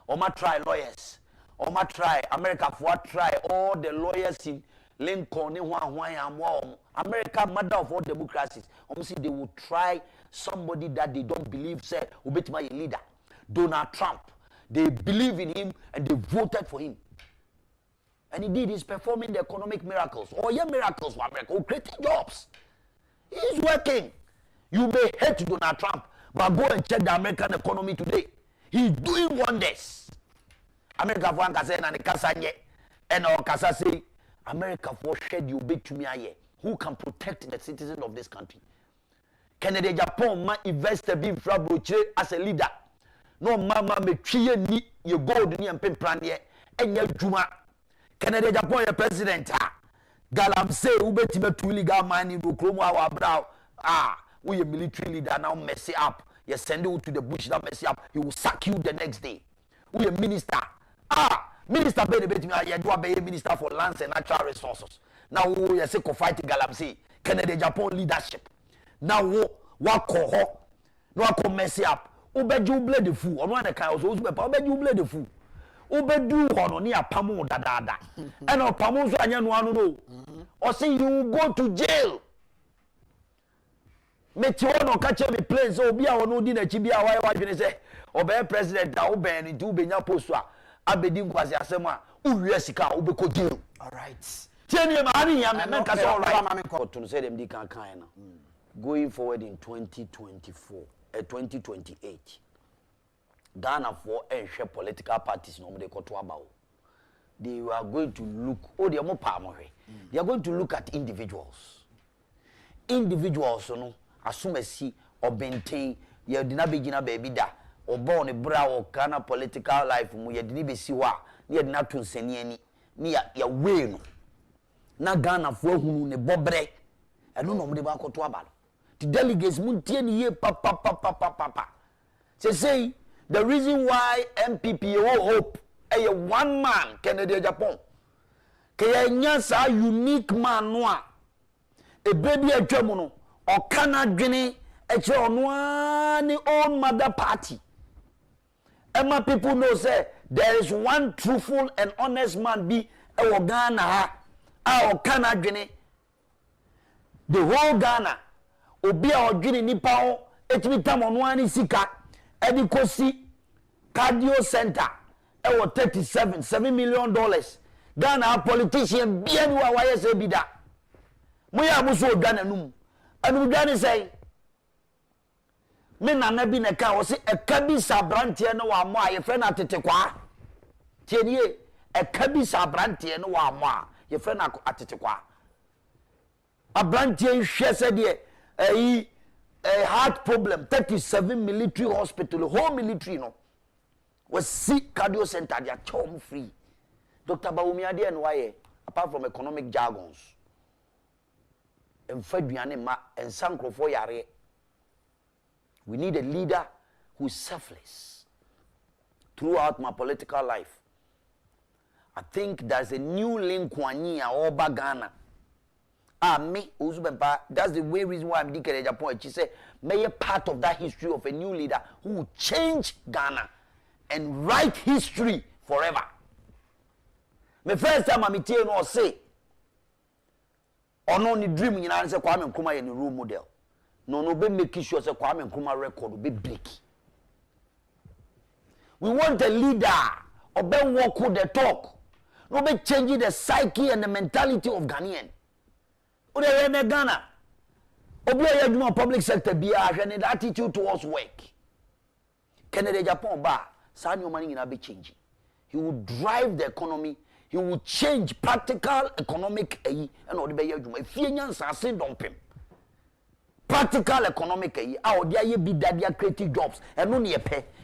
Oma try lawyers. Oma try America for try all the lawyers in Lincoln, America, mother of all democracies. See, they will try somebody that they don't believe said Obetima a leader. Donald Trump. They believe in him and they voted for him. And he did. He's performing the economic miracles. Oh, yeah, miracles for America. Oh, creating jobs. He's working. You may hate Donald Trump, but go and check the American economy today. He's doing wonders. America for Ankasa and Kasanye and Okasa say America for shed you big to me aye. Who can protect the citizens of this country? Kennedy Japan ma investor be frabroche as a leader. No mama me twie ni ye gold ni empem prane enya dwuma. Kennedy Japan ye president Galam say ubeti me tu legal money do kromo awa brow. We a military leader now mess it up. You send you to the bush that mess it up. He will sack you the next day. We a minister. Minister be the minister for lands and natural resources. Now we are sick of fighting Galamsey, Kennedy Japan leadership. Now what call no come mess up. Obeju blade the fool. On one account, Obeju blade the fool. Obedu on near Pamo dada. And on Pamo so anyone no. Or say you go to jail. Meteor no catch me plane so be our no dinner chibia why say obe president da obe ni do be nya postua abedi nkwazi asema uwie sika obeko jail. All right. Tieni ma ani ya me ka so all right. To say them di kan na. Going forward in 2024 2028 Ghana for ehwe political parties no de koto aba o. They are going to look they are going to look at individuals no asumasi obenten ye dina begina baby da obo ne bra o Ghana political life mu ye dina besi ho a ye dina to nsani ani ni ya we no na Ghana fo hunu ne bobre eno no de ba koto aba no the delegates mun tie ni ye pa say the reason why MPP hope one man Kennedy Japan ke nya sa unique man no a e baby atwamu no o kana dwene eche ono ani own mother party. Emma people know say there is one truthful and honest man be e Ghana ha o kana dwene the whole Ghana obi a odwene nipa ho etimi tam ono ani sika edikosi cardio center e wo $7 million. Ghana politician bia ni wa waye se bida mo ya mo so Ghana num anu Ghana say me nana bi na ka wo se e ka bi sabrantie no wa mo aye fe na tetekwa tienie e ka bi sabrantie no wa mo a ye fe na atetekwa abrantie hwe se de heart problem 37 military hospital whole military no was sick cardio center they are charm free. Dr. Bawumia de and why apart from economic jargons and Fabiane ma and Sankrofo yare. We need a leader who is selfless. Throughout my political life, I think there's a new link Wania or Ghana. Me Owusu Bempah, that's the way reason why I'm declaring Japan. She said, may a part of that history of a new leader who will change Ghana and write history forever. My first time I'm meeting or say, or no ni dream you know say Kwame Nkrumah any role model. No be make sure say Kwame Nkrumah record will be break. We want a leader or be walk with the talk. No be changing the psyche and the mentality of Ghanaian. O de in Ghana. Obi a public sector be the attitude towards work. Canada Japan ba sa new money in be changing. He will drive the economy. He will change practical economic and all the be adwuma. Fienyan sase dompem. Practical economic a odi aye bi dadia creative jobs. Eno ne ye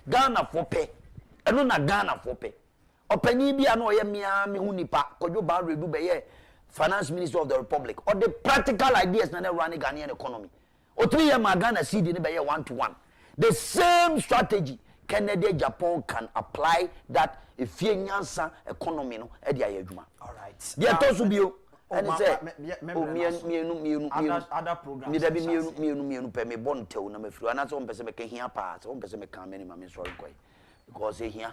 Ghana for pay. Eno na Ghana for pay. Opani bi ano ye mia me hu nipa kodwo ba redu be ye finance minister of the republic or the practical ideas na running Ghanaian economy. O 3 year ma Ghana CD ne be ye 1-to-1. The same strategy Canada, Japan can apply that if you nyansa economy no e dia adwuma. All right. There to so bio and say other programs. Me da bi mienu pe me bon tew na mafiri ana so mpese me ka hia pa so mpese me kan me ni ma me sorry koy because e hia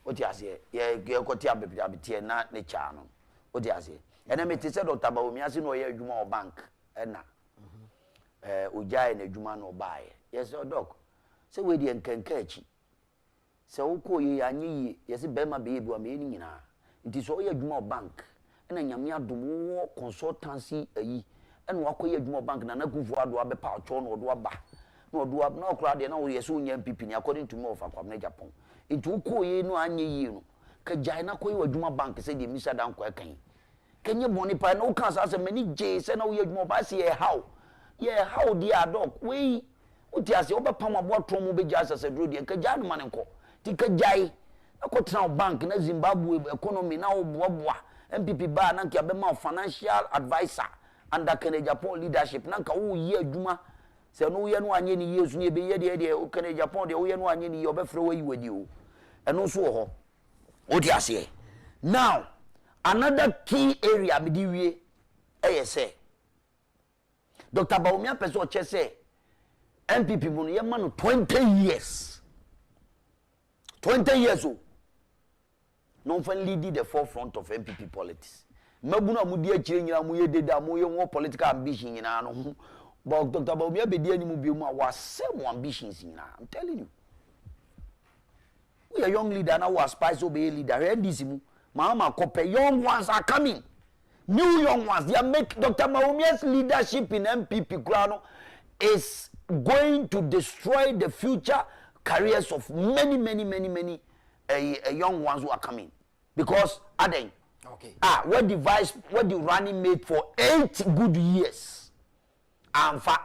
o ti ase ye kwoti abete na ne cha no o ti ase ena me ti se Dr. Bawumia se no ye adwuma o bank na ojai na adwuma no baaye yes doc se we di enkanka achi se woko ye anyi yes bema be bi o me ni nyina nti so ye adwuma o bank na nyame adom wo consultancy ayi ena wakoye adwuma bank na nakufu ado abepa acho no odo aba na odo aba na okra de na wo yeso nya pipi ni according to me of akwam Japan nti wokoye no anye yi no ka jai na koye adwuma bank se de misa dan ko kan kenye boni pa na wo kan sa se mani je se na wo ye adwuma ba se ye how dia adok we uti ase obepam aboto mu beja asase dro de ka jai no mane nko ti ka jai akotena bank na Zimbabwe economy na wo boa MPP ba na nkia be ma financial advisor under Canada Japan leadership na nka wo yi adwuma se no ye no anye ni yesu ne be ye de o Canada Japan de wo ye no anye ni ye obefre wo yi wadi o eno so ho o ti ase now another key area me di wie say Dr. Bawumia person che say MPP mu no ye ma no 20 years o non fan lead the forefront of MPP politics. Mabuna mudi akire nyina mu ye deda mu ye wo political ambition nyina no. But Dr. Bawumia be di animu bi mu a was same ambitions nyina. I'm telling you. We are young leader now was spice obey leader. NDC mu mama kope young ones are coming. New young ones they make Dr. Bawumia's leadership in MPP ground is going to destroy the future careers of many young ones who are coming because Aden what the running made for 8 good years amfa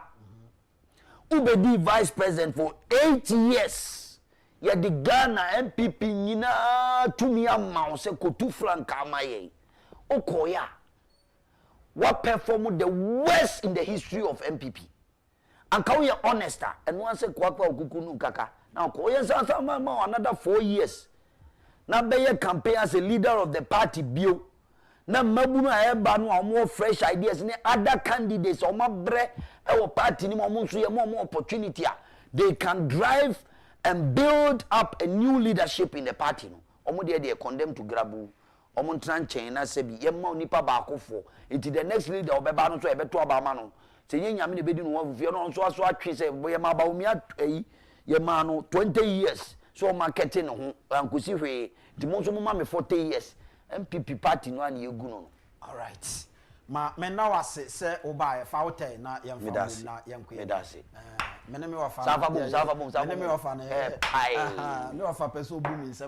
ubedi vice president for 8 years ya the Ghana MPP nyina tumi amount se kotu franka amaye okoya what perform the worst in the history of MPP and can we honest and one say kwakwa okukunu kaka now koya another 4 years na beye campaign as a leader of the party bio na mabunu eba no more fresh ideas ni other candidates o mabre e wo party ni mo nso ye more opportunity they can drive and build up a new leadership in the party no omo de condemn to grabu omo ntranchen na se bi ye ma nipa ba akofo into the next leader obeba no so ebeto aba ma no se nye nyame ne bedi no wofie no nso aso atwe se ye ma Bawumia ye ma no 20 years so marketing ho ankosi hwe di mo so mo ma me 40 years MPP party no an ye gu no. All right ma me na wase se oba fa hotel na yem fa na yem ko me dase me ne me wa fa safa bom me ne me wa fa na me wa fa person obu mi